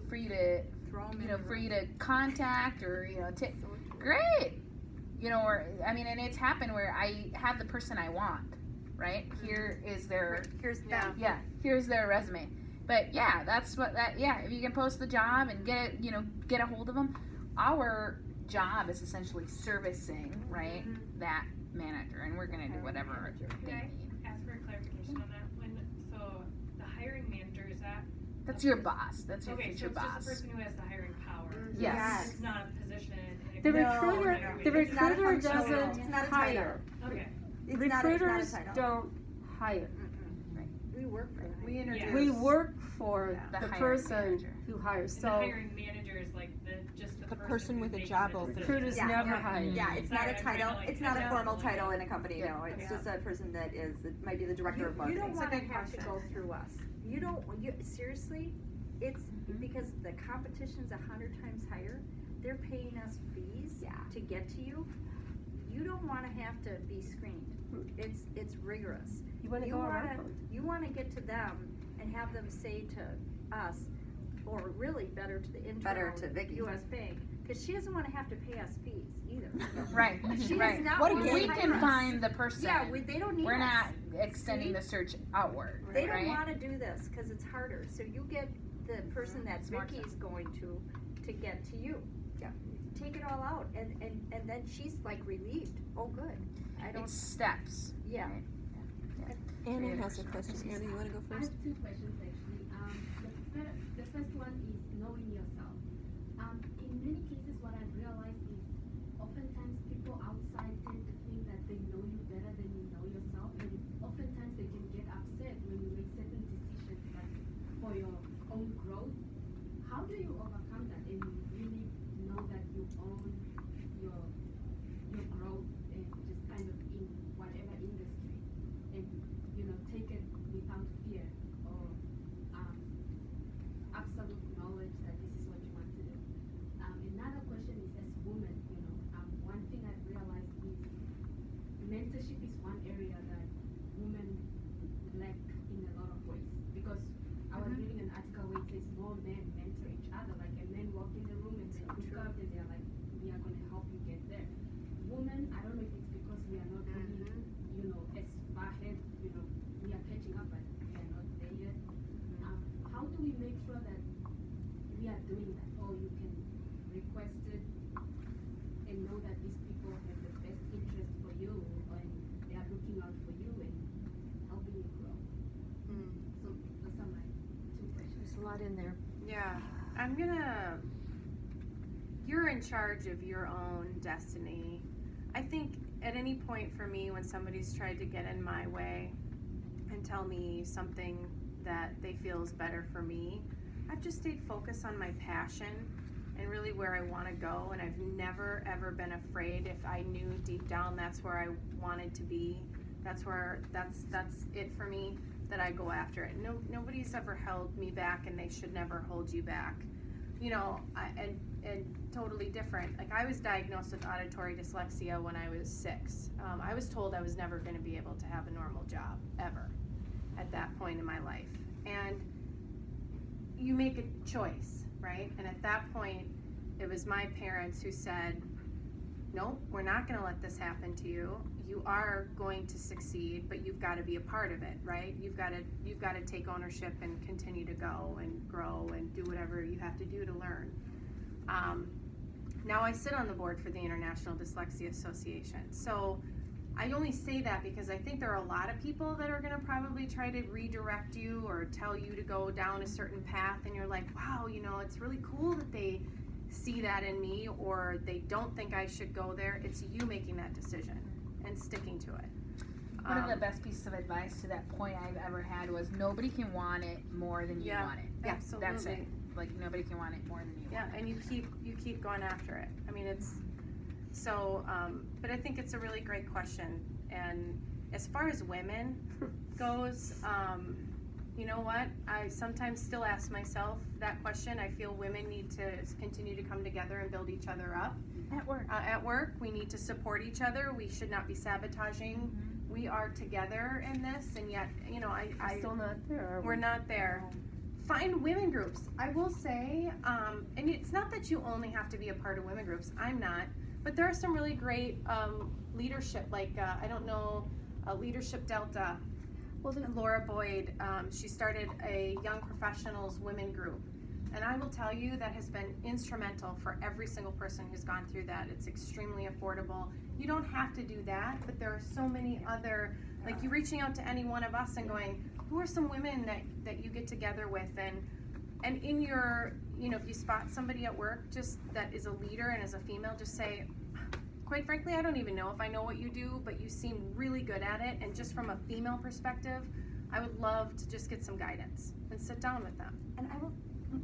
to contact or great. And it's happened where I have the person I want. Right here is their here's their resume. But if you can post the job and get a hold of them, our job is essentially servicing that manager, and we're gonna do whatever they need.
Ask for a clarification on that? So the hiring manager, is that?
That's your boss. That's your future boss.
Okay, so it's just the person who has the hiring power.
Yes.
It's not a position.
The recruiter doesn't hire.
Okay.
Recruiters don't hire.
We work for them.
We work for the
hiring
person
manager.
who hires.
And the hiring manager is like the person
with a
making
job
the
opening.
decision.
Recruiters never hire.
Yeah, it's not a title. It's not a formal title in a company.
Yeah.
No, it's just a person that might be the director of marketing.
You don't want to have to go through us. Seriously, it's because the competition's 100 times higher. They're paying us fees to get to you. You don't want to have to be screened. It's rigorous.
You want to go around.
You want to get to them and have them say to us, or really better to the intern,
Better to Vicky.
U.S. Bank, because she doesn't want to have to pay us fees either.
Right.
She
right.
does not
What
want to
We
hire
can
us.
find the person.
Yeah, they don't need
We're
us.
not extending
See?
the search outward.
They don't
right?
want to do this because it's harder. So you get the person that
Smart
Vicky's going to get to you.
Yeah.
Take it all out, and then she's like relieved. Oh, good.
It's steps.
Yeah.
Right?
Anna has a question. Anna, you want to go
I
first?
have two questions actually. The first one is knowing yourself. In many cases, what I've realized is oftentimes people outside tend to think that they know you better than you know yourself, and oftentimes they can get upset when you make certain decisions like for your own growth. How do you overcome that and really know that you own your growth and just kind of in whatever industry, and take it without fear or absolute knowledge that this is what you want to do? Another question says more men mentor each other. Like a man walk in the room and they look up and they're like, we are going to help you get there. Women, I don't know if it's because we are not really, as far ahead, we are catching up, but we are not there yet. How do we make sure that we are doing that? Or you can request it and know that these people have the best interest for you and they are looking out for you and helping you grow. So those are my 2 questions.
There's a lot in there.
Yeah, you're in charge of your own destiny. I think at any point for me when somebody's tried to get in my way and tell me something that they feel is better for me, I've just stayed focused on my passion and really where I want to go, and I've never ever been afraid. If I knew deep down that's where I wanted to be, that's it for me, that I go after it. Nobody's ever held me back, and they should never hold you back. And totally different. Like, I was diagnosed with auditory dyslexia when I was 6. I was told I was never going to be able to have a normal job ever at that point in my life. And you make a choice, right? And at that point, it was my parents who said, nope, we're not going to let this happen to you. You are going to succeed, but you've got to be a part of it, right? You've got to take ownership and continue to go and grow and do whatever you have to do to learn. Now I sit on the board for the International Dyslexia Association. So I only say that because I think there are a lot of people that are going to probably try to redirect you or tell you to go down a certain path, and you're like, wow, it's really cool that they see that in me, or they don't think I should go there. It's you making that decision and sticking to it.
One of the best pieces of advice to that point I've ever had was nobody can want it more than you want it.
Yeah,
That's it. Like, nobody can want it more than you want it.
Yeah, and you keep going after it. I mean, it's so, but I think it's a really great question. And as far as women goes, you know what? I sometimes still ask myself that question. I feel women need to continue to come together and build each other up. At work, we need to support each other. We should not be sabotaging. We are together in this, and yet, I
still not there.
We're not there. Find women groups. I will say, and it's not that you only have to be a part of women groups. I'm not, but there are some really great leadership. Like Leadership Delta. Well, Laura Boyd, she started a young professionals women group. And I will tell you that has been instrumental for every single person who's gone through that. It's extremely affordable. You don't have to do that, but there are so many other, like you reaching out to any one of us and going, who are some women that you get together with? And in your, if you spot somebody at work just that is a leader and is a female, just say, quite frankly, I don't even know if I know what you do, but you seem really good at it. And just from a female perspective, I would love to just get some guidance and sit down with them.
And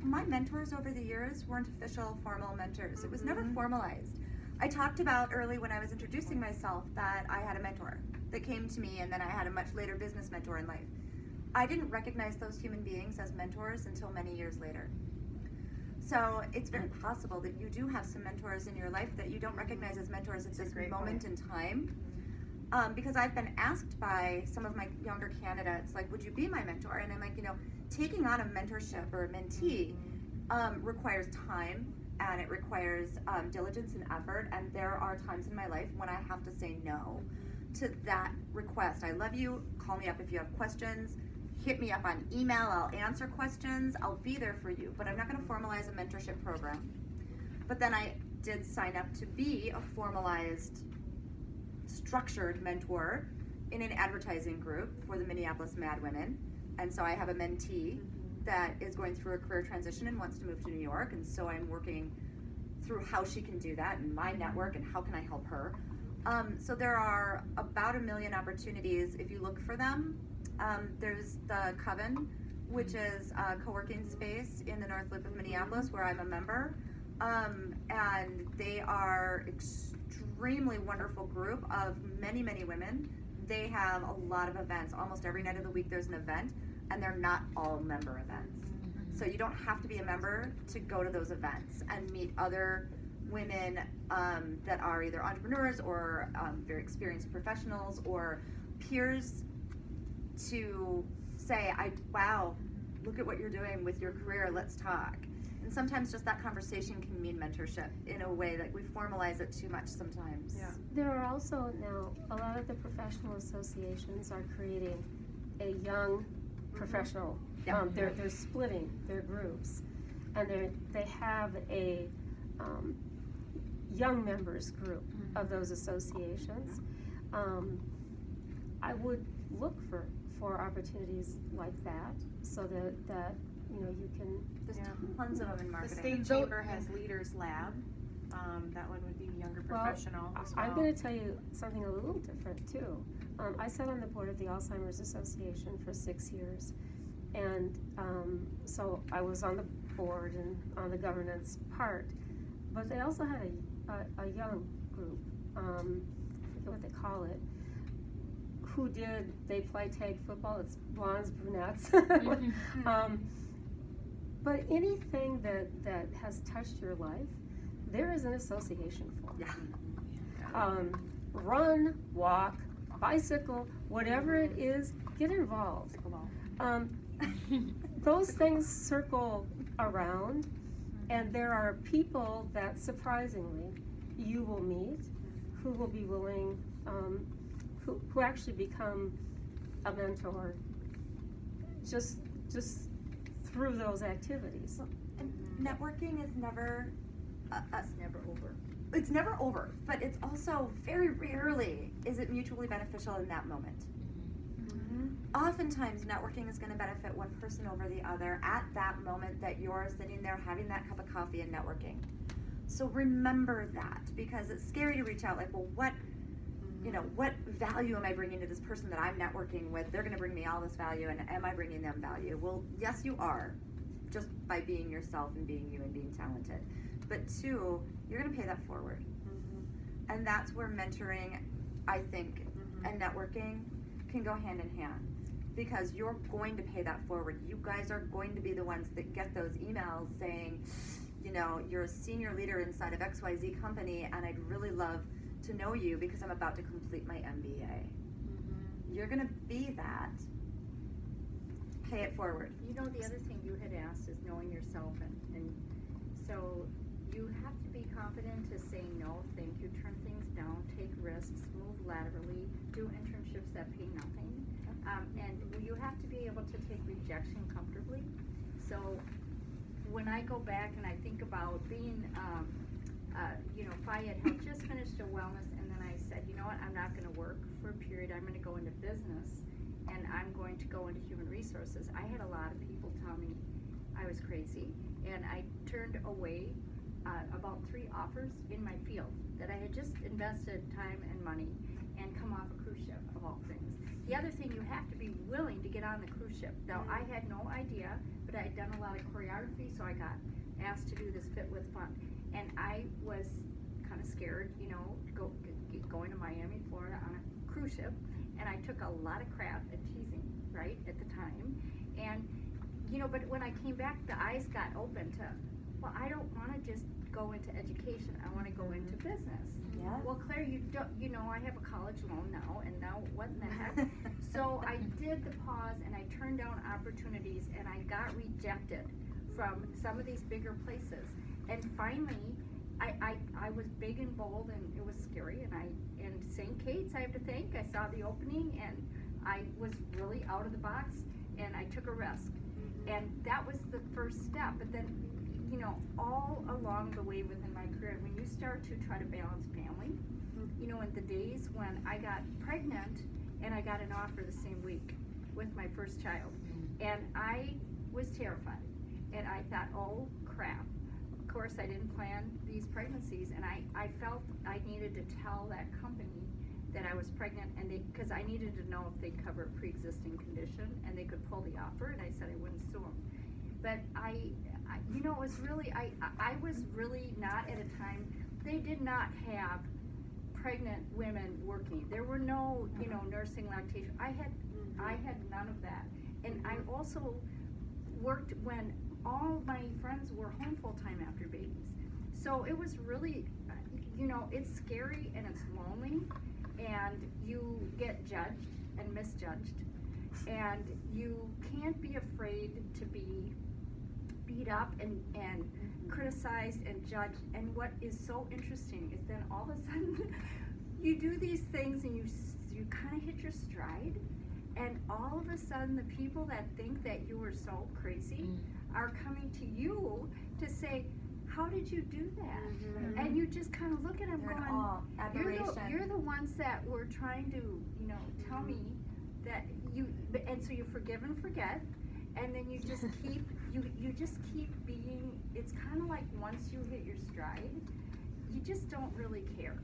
my mentors over the years weren't official formal mentors. It was never formalized. I talked about early when I was introducing myself that I had a mentor that came to me, and then I had a much later business mentor in life. I didn't recognize those human beings as mentors until many years later. So it's very possible that you do have some mentors in your life that you don't recognize as mentors at this moment in time. Because I've been asked by some of my younger candidates, like, would you be my mentor? And I'm like, taking on a mentorship or a mentee requires time, and it requires diligence and effort. And there are times in my life when I have to say no to that request. I love you. Call me up if you have questions. Hit me up on email. I'll answer questions. I'll be there for you. But I'm not going to formalize a mentorship program. But then I did sign up to be a formalized, structured mentor in an advertising group for the Minneapolis Mad Women. And so I have a mentee that is going through a career transition and wants to move to New York. And so I'm working through how she can do that and my network and how can I help her. So there are about 1 million opportunities if you look for them. There's the Coven, which is a co-working space in the North Loop of Minneapolis where I'm a member. And they are extremely wonderful group of many, many women. They have a lot of events. Almost every night of the week there's an event, and they're not all member events. So you don't have to be a member to go to those events and meet other women that are either entrepreneurs or very experienced professionals or peers to say, wow, look at what you're doing with your career, let's talk. And sometimes just that conversation can mean mentorship in a way that we formalize it too much sometimes.
Yeah. There are also now, a lot of the professional associations are creating a young professional. They're splitting their groups, and they have a young members group of those associations. I would look for opportunities like that, so that you know you can.
There's tons of them in marketing.
The state chamber has Leaders Lab. That one would be younger professional as well.
I'm going to tell you something a little different too. I sat on the board of the Alzheimer's Association for 6 years, and so I was on the board and on the governance part. But they also had a young group, I forget what they call it, they play tag football. It's blondes, brunettes. But anything that has touched your life, there is an association for. Run, walk, bicycle, whatever it is, get involved. Those things circle around, and there are people that surprisingly you will meet who will be willing, who actually become a mentor just through those activities.
And networking is never
it's never over.
It's never over, but it's also very rarely is it mutually beneficial in that moment. Oftentimes networking is going to benefit one person over the other at that moment that you're sitting there having that cup of coffee and networking. So remember that, because it's scary to reach out like, well, what value am I bringing to this person that I'm networking with? They're going to bring me all this value, and am I bringing them value? Well, yes, you are, just by being yourself and being you and being talented. But 2, you're going to pay that forward. And that's where mentoring, I think, and networking can go hand in hand, because you're going to pay that forward. You guys are going to be the ones that get those emails saying, you know, you're a senior leader inside of XYZ company, and I'd really love to know you because I'm about to complete my MBA. You're going to be that. Pay it forward.
You know, the other thing you had asked is knowing yourself, and so you have to be confident to say no, thank you, turn things down, take risks, move laterally, do internships that pay nothing, and you have to be able to take rejection comfortably. So when I go back and I think about being, Fayette had just finished a wellness, and then I said, you know what, I'm not going to work for a period, I'm going to go into business, and I'm going to go into human resources. I had a lot of people tell me I was crazy, and I turned away about 3 offers in my field that I had just invested time and money and come off a cruise ship, of all things. The other thing, you have to be willing to get on the cruise ship. Now, I had no idea, but I had done a lot of choreography, so I got asked to do this Fit with Fun. And I was kind of scared, going to Miami, Florida on a cruise ship. And I took a lot of crap and teasing, right, at the time. And, but when I came back, the eyes got open to, well, I don't want to just go into education. I want to go into business.
Yeah.
Well, Claire, I have a college loan now, and now what in the heck? So I did the pause, and I turned down opportunities, and I got rejected from some of these bigger places. And finally, I was big and bold, and it was scary. And St. Kate's, I have to thank, I saw the opening, and I was really out of the box, and I took a risk. And that was the first step. But then, all along the way within my career, when you start to try to balance family, in the days when I got pregnant and I got an offer the same week with my first child, and I was terrified, and I thought, oh crap. Of course, I didn't plan these pregnancies, and I felt I needed to tell that company that I was pregnant, and because I needed to know if they'd cover a pre-existing condition, and they could pull the offer, and I said I wouldn't sue them. But it was really, I was really not at a time, they did not have pregnant women working. There were no, nursing, lactation. I had none of that. And I also worked when all my friends were home full-time after babies. So it was really, it's scary and it's lonely, and you get judged and misjudged. And you can't be afraid to be beat up and criticized and judged. And what is so interesting is then all of a sudden you do these things and you kind of hit your stride, and all of a sudden the people that think that you were so crazy are coming to you to say, how did you do that? And you just kind of look at them going, you're the ones that were trying to, tell me that and so you forgive and forget, and then you just keep, you just keep being, it's kind of like once you hit your stride, you just don't really care.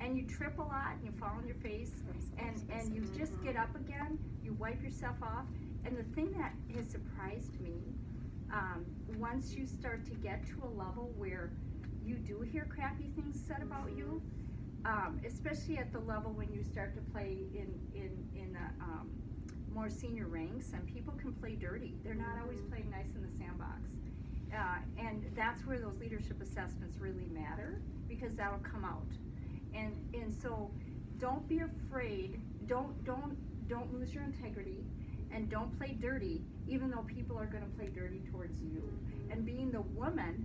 And you trip a lot, and you fall on your face, and you just get up again, you wipe yourself off. And the thing that has surprised me, once you start to get to a level where you do hear crappy things said about you, especially at the level when you start to play in more senior ranks, and people can play dirty. They're not always playing nice in the sandbox. And that's where those leadership assessments really matter, because that'll come out. And so don't be afraid, don't lose your integrity, and don't play dirty, even though people are gonna play dirty towards you. And being the woman,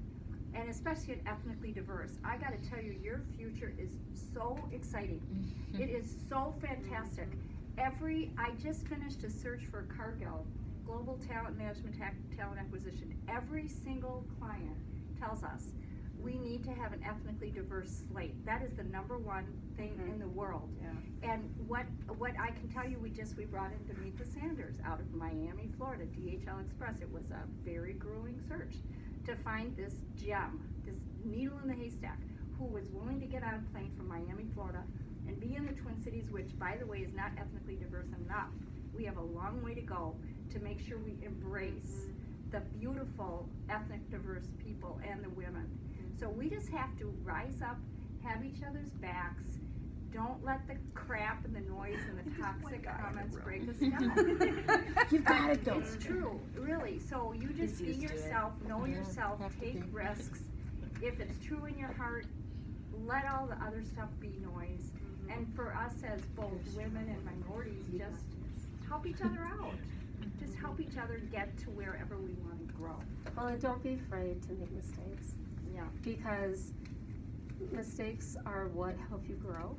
and especially at ethnically diverse, I gotta tell you, your future is so exciting. It is so fantastic. I just finished a search for Cargill, Global Talent Management, Talent Acquisition. Every single client tells us we need to have an ethnically diverse slate. That is the #1 thing in the world. And what I can tell you, we brought in Demetha Sanders out of Miami, Florida, DHL Express. It was a very grueling search to find this gem, this needle in the haystack, who was willing to get on a plane from Miami, Florida, and be in the Twin Cities, which, by the way, is not ethnically diverse enough. We have a long way to go to make sure we embrace the beautiful ethnic diverse people and the women. So we just have to rise up, have each other's backs. Don't let the crap and the noise and the toxic comments break us down.
You've got it though.
It's true, really. So you just be yourself, know yourself, take risks. If it's true in your heart, let all the other stuff be noise. And for us as both women and minorities, just help each other out. Just help each other get to wherever we want to grow.
Well, and don't be afraid to make mistakes.
Yeah.
Because mistakes are what help you grow,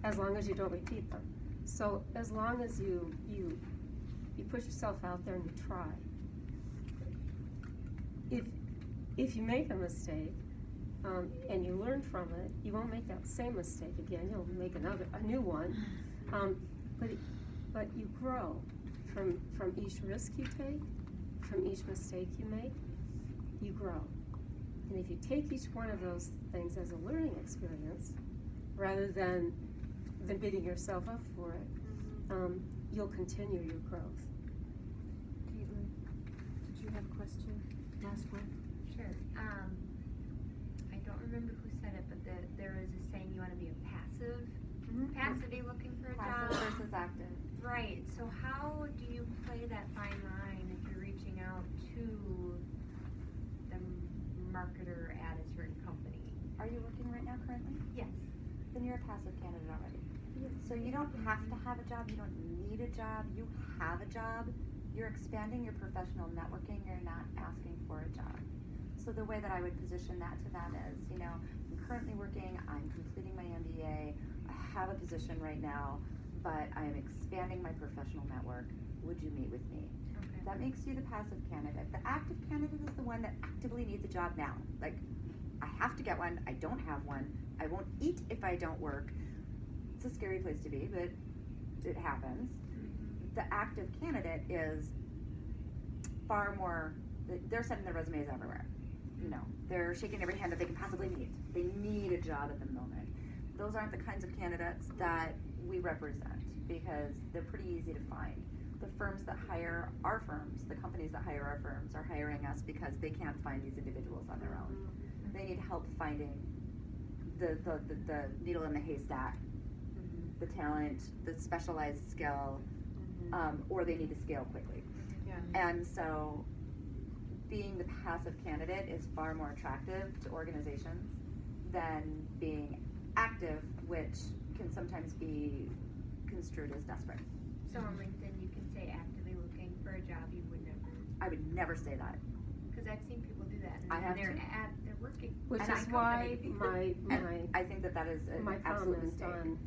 as long as you don't repeat them. So as long as you put yourself out there and you try. If you make a mistake, and you learn from it, you won't make that same mistake again. You'll make a new one. But you grow from each risk you take, from each mistake you make. You grow, and if you take each one of those things as a learning experience, rather than beating yourself up for it, you'll continue your growth.
Caitlin, did you have a question? Last one.
Sure. I don't remember who said it, but there is a saying, you want to be a passively looking for a job.
Passive versus active.
Right. So how do you play that fine line if you're reaching out to the marketer at a certain company?
Are you working right now currently?
Yes.
Then you're a passive candidate already. So you don't have to have a job, you don't need a job, you have a job. You're expanding your professional networking, you're not asking for a job. So the way that I would position that to them is, I'm currently working, I'm completing my MBA, I have a position right now, but I am expanding my professional network. Would you meet with me?
Okay.
That makes you the passive candidate. The active candidate is the one that actively needs a job now. Like, I have to get one, I don't have one, I won't eat if I don't work. It's a scary place to be, but it happens. The active candidate is far more, they're sending their resumes everywhere. They're shaking every hand that they can possibly need. They need a job at the moment. Those aren't the kinds of candidates that we represent, because they're pretty easy to find. The firms that hire our firms, the companies that hire our firms, are hiring us because they can't find these individuals on their own. They need help finding the needle in the haystack, the talent, the specialized skill, or they need to scale quickly. And so being the passive candidate is far more attractive to organizations than being active, which can sometimes be construed as desperate.
So on LinkedIn you can say,
I would never say that.
Because I've seen people do that, and
I have
they're
too.
they're working.
Which
And
is
I-
why
And I think that is an
my
absolute
comment
mistake.
on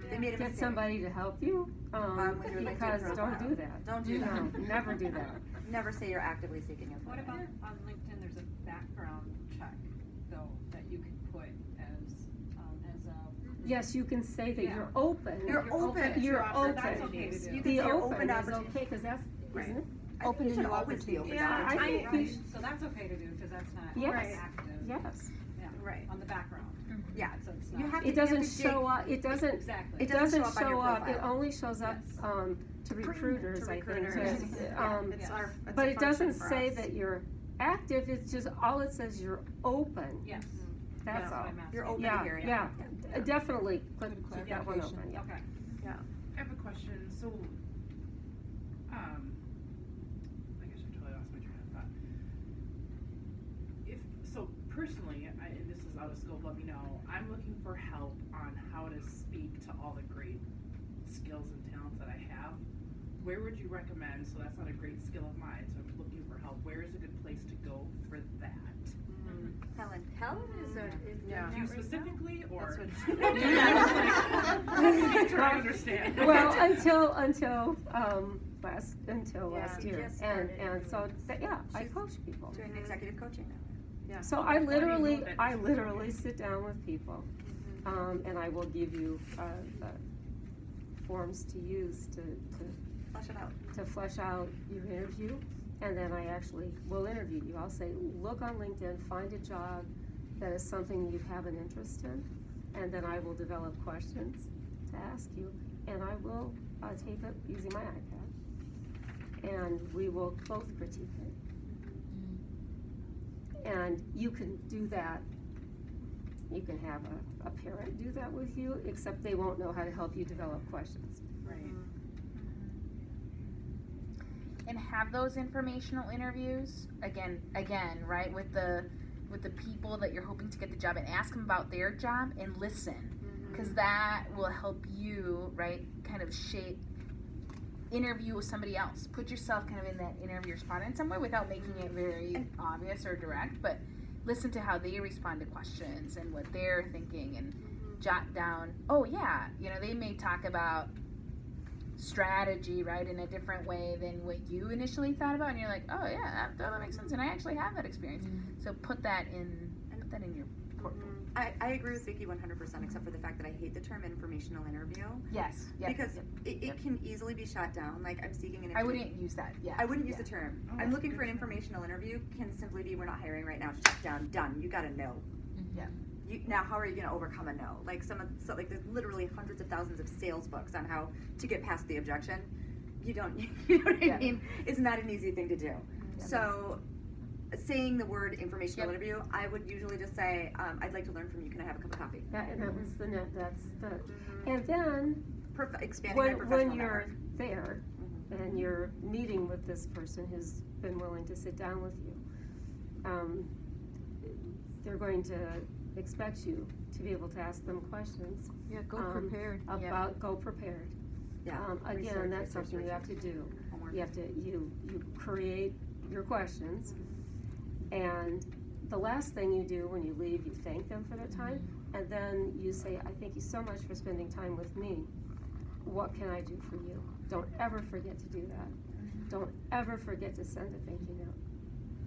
They made a
get
mistake.
somebody to help you,
With your LinkedIn
because don't
profile.
do that.
Don't do that.
No, never do that.
Never say you're actively seeking
What
employment.
about on LinkedIn, there's a background check, though, that you can put as a.
Yes, you can say that
Yeah.
you're open.
You're open.
You're open.
That's okay to do.
You can
The
say you're
open
open to
is
opportunity.
okay, because that's, isn't it?
Open to new opportunities.
Yeah, I think we
So that's okay to do, because that's not
Yes.
active.
Yes.
Yeah,
Right.
on the background.
Yeah.
So it's
You
not.
have
It
to
doesn't
dig-
show up, it doesn't,
Exactly.
it doesn't
on your
show up, it
profile.
only shows up, to recruiters, I think.
recruiters.
It's our, it's
But
a
it doesn't
function for
say
us.
that you're active, it's just, all it says you're open.
Yes.
That's
what
all.
I'm asking.
You're open
Yeah,
to hearing.
yeah, definitely, put
Good
that one
clarification.
open, yeah.
Okay.
I have a question. So, I guess I totally lost my train of thought. Personally, and this is out of scope, let me know. I'm looking for help on how to speak to all the great skills and talents that I have. Where would you recommend? So that's not a great skill of mine. So I'm looking for help. Where is a good place to go for that?
Helen.
Helen is
Do you specifically, or?
That's
I'm trying to understand.
Well, until last
she
year,
just
and
started
so, yeah, I
She's
coach people.
doing executive coaching now.
Yeah.
So I literally sit down with people, and I will give you, forms to use to
Flesh it out.
to flesh out your interview, and then I actually will interview you. I'll say, look on LinkedIn, find a job that is something you have an interest in, and then I will develop questions to ask you, and I will tape it using my iPad, and we will both critique it. And you can do that, you can have a parent do that with you, except they won't know how to help you develop questions.
Right.
And have those informational interviews again, right, with the people that you're hoping to get the job, and ask them about their job and listen, because that will help you, right, kind of interview with somebody else. Put yourself kind of in that interviewer spot in some way without making it very obvious or direct, but listen to how they respond to questions and what they're thinking, and jot down, oh yeah, they may talk about strategy, right, in a different way than what you initially thought about, and you're like, oh yeah, that totally makes sense, and I actually have that experience. So put that in your portfolio.
I agree with Vicki 100%, except for the fact that I hate the term informational interview.
Yes. Yep,
Because
yep,
it can easily be shot down. Like, I'm seeking an interview.
I wouldn't use that. Yeah.
I wouldn't use the term. I'm looking for an informational interview can simply be, we're not hiring right now, shut down, done. You gotta know.
Yeah.
Now, how are you gonna overcome a no? Like like there's literally hundreds of thousands of sales books on how to get past the objection. You know what I mean? It's not an easy thing to do. So, saying the word informational interview, I would usually just say, I'd like to learn from you. Can I have a cup of coffee?
And that was and then
expanding my professional
when you're
network.
there and you're meeting with this person who's been willing to sit down with you, they're going to expect you to be able to ask them questions.
Yeah, go prepared.
Go prepared.
Yeah.
Again, that's something you have to do. You have to you create your questions, and the last thing you do when you leave, you thank them for their time, and then you say, I thank you so much for spending time with me. What can I do for you? Don't ever forget to do that. Don't ever forget to send a thank you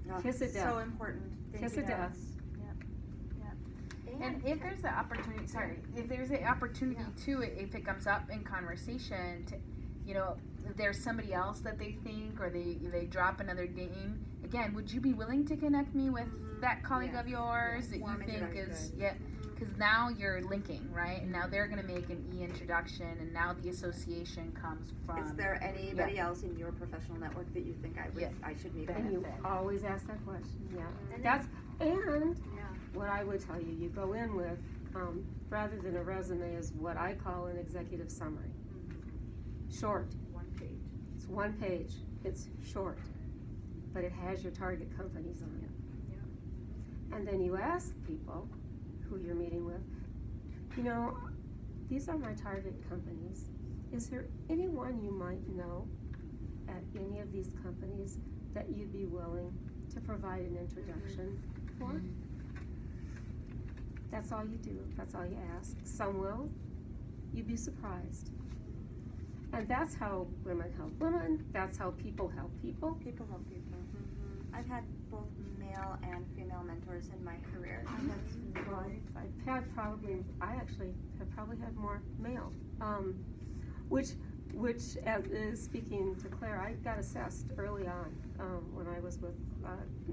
note. Kiss it death.
So important.
Kiss it death.
And if there's an opportunity, too, if it comes up in conversation, to, if there's somebody else that they think, or they drop another name, again, would you be willing to connect me with that colleague of yours that you think is, because now you're linking, right? And now they're going to make an e-introduction, and now the association comes from.
Is there anybody else in your professional network that you think I should meet with?
And you always ask that question. Yeah. And what I would tell you, you go in with, rather than a resume, is what I call an executive summary. Short.
1 page.
It's 1 page. It's short, but it has your target companies on it. Yeah. And then you ask people who you're meeting with, these are my target companies. Is there anyone you might know at any of these companies that you'd be willing to provide an introduction for. That's all you do. That's all you ask. Some will. You'd be surprised. And that's how women help women. That's how people help people.
People help people. I've had both male and female mentors in my career.
I actually have probably had more male, which as speaking to Claire, I got assessed early on when I was with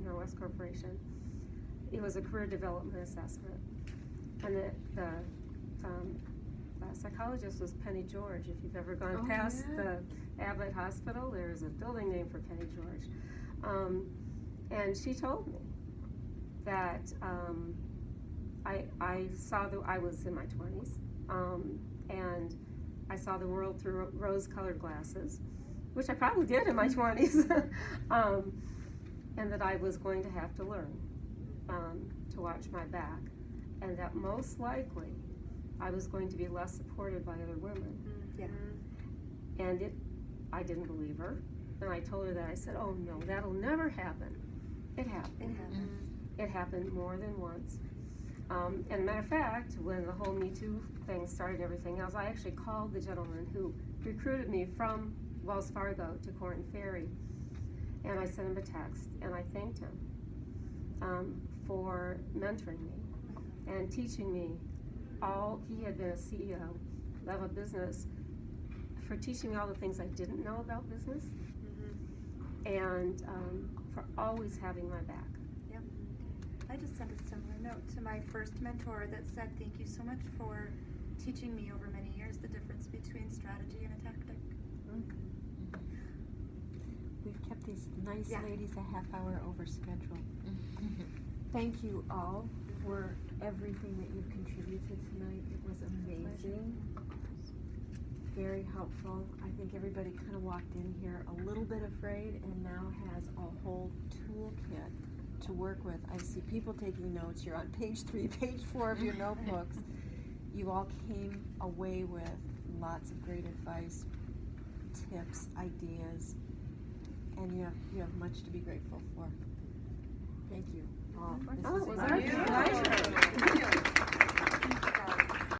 Norwest Corporation. It was a career development assessment, and the psychologist was Penny George. If you've ever gone past the Abbott Hospital, there's a building named for Penny George. And she told me that I saw I was in my 20s, and I saw the world through rose-colored glasses, which I probably did in my 20s, and that I was going to have to learn to watch my back, and that most likely I was going to be less supported by other women.
Yeah.
And I didn't believe her, and I told her that. I said, "Oh no, that'll never happen." It happened. It happened more than once. And matter of fact, when the whole Me Too thing started and everything else, I actually called the gentleman who recruited me from Wells Fargo to Corn Ferry, and I sent him a text, and I thanked him for mentoring me and teaching me he had been a CEO of a business, for teaching me all the things I didn't know about business, and for always having my back.
Yep. I just sent a similar note to my first mentor that said, "Thank you so much for teaching me over many years the difference between strategy and a tactic."
We've kept these nice ladies a half hour over schedule. Thank you all for everything that you've contributed tonight. It was amazing. Very helpful. I think everybody kind of walked in here a little bit afraid and now has a whole toolkit to work with. I see people taking notes. You're on page 3, page 4 of your notebooks. You all came away with lots of great advice, tips, ideas, and you have much to be grateful for. Thank you all.
Oh, it was
our
our pleasure.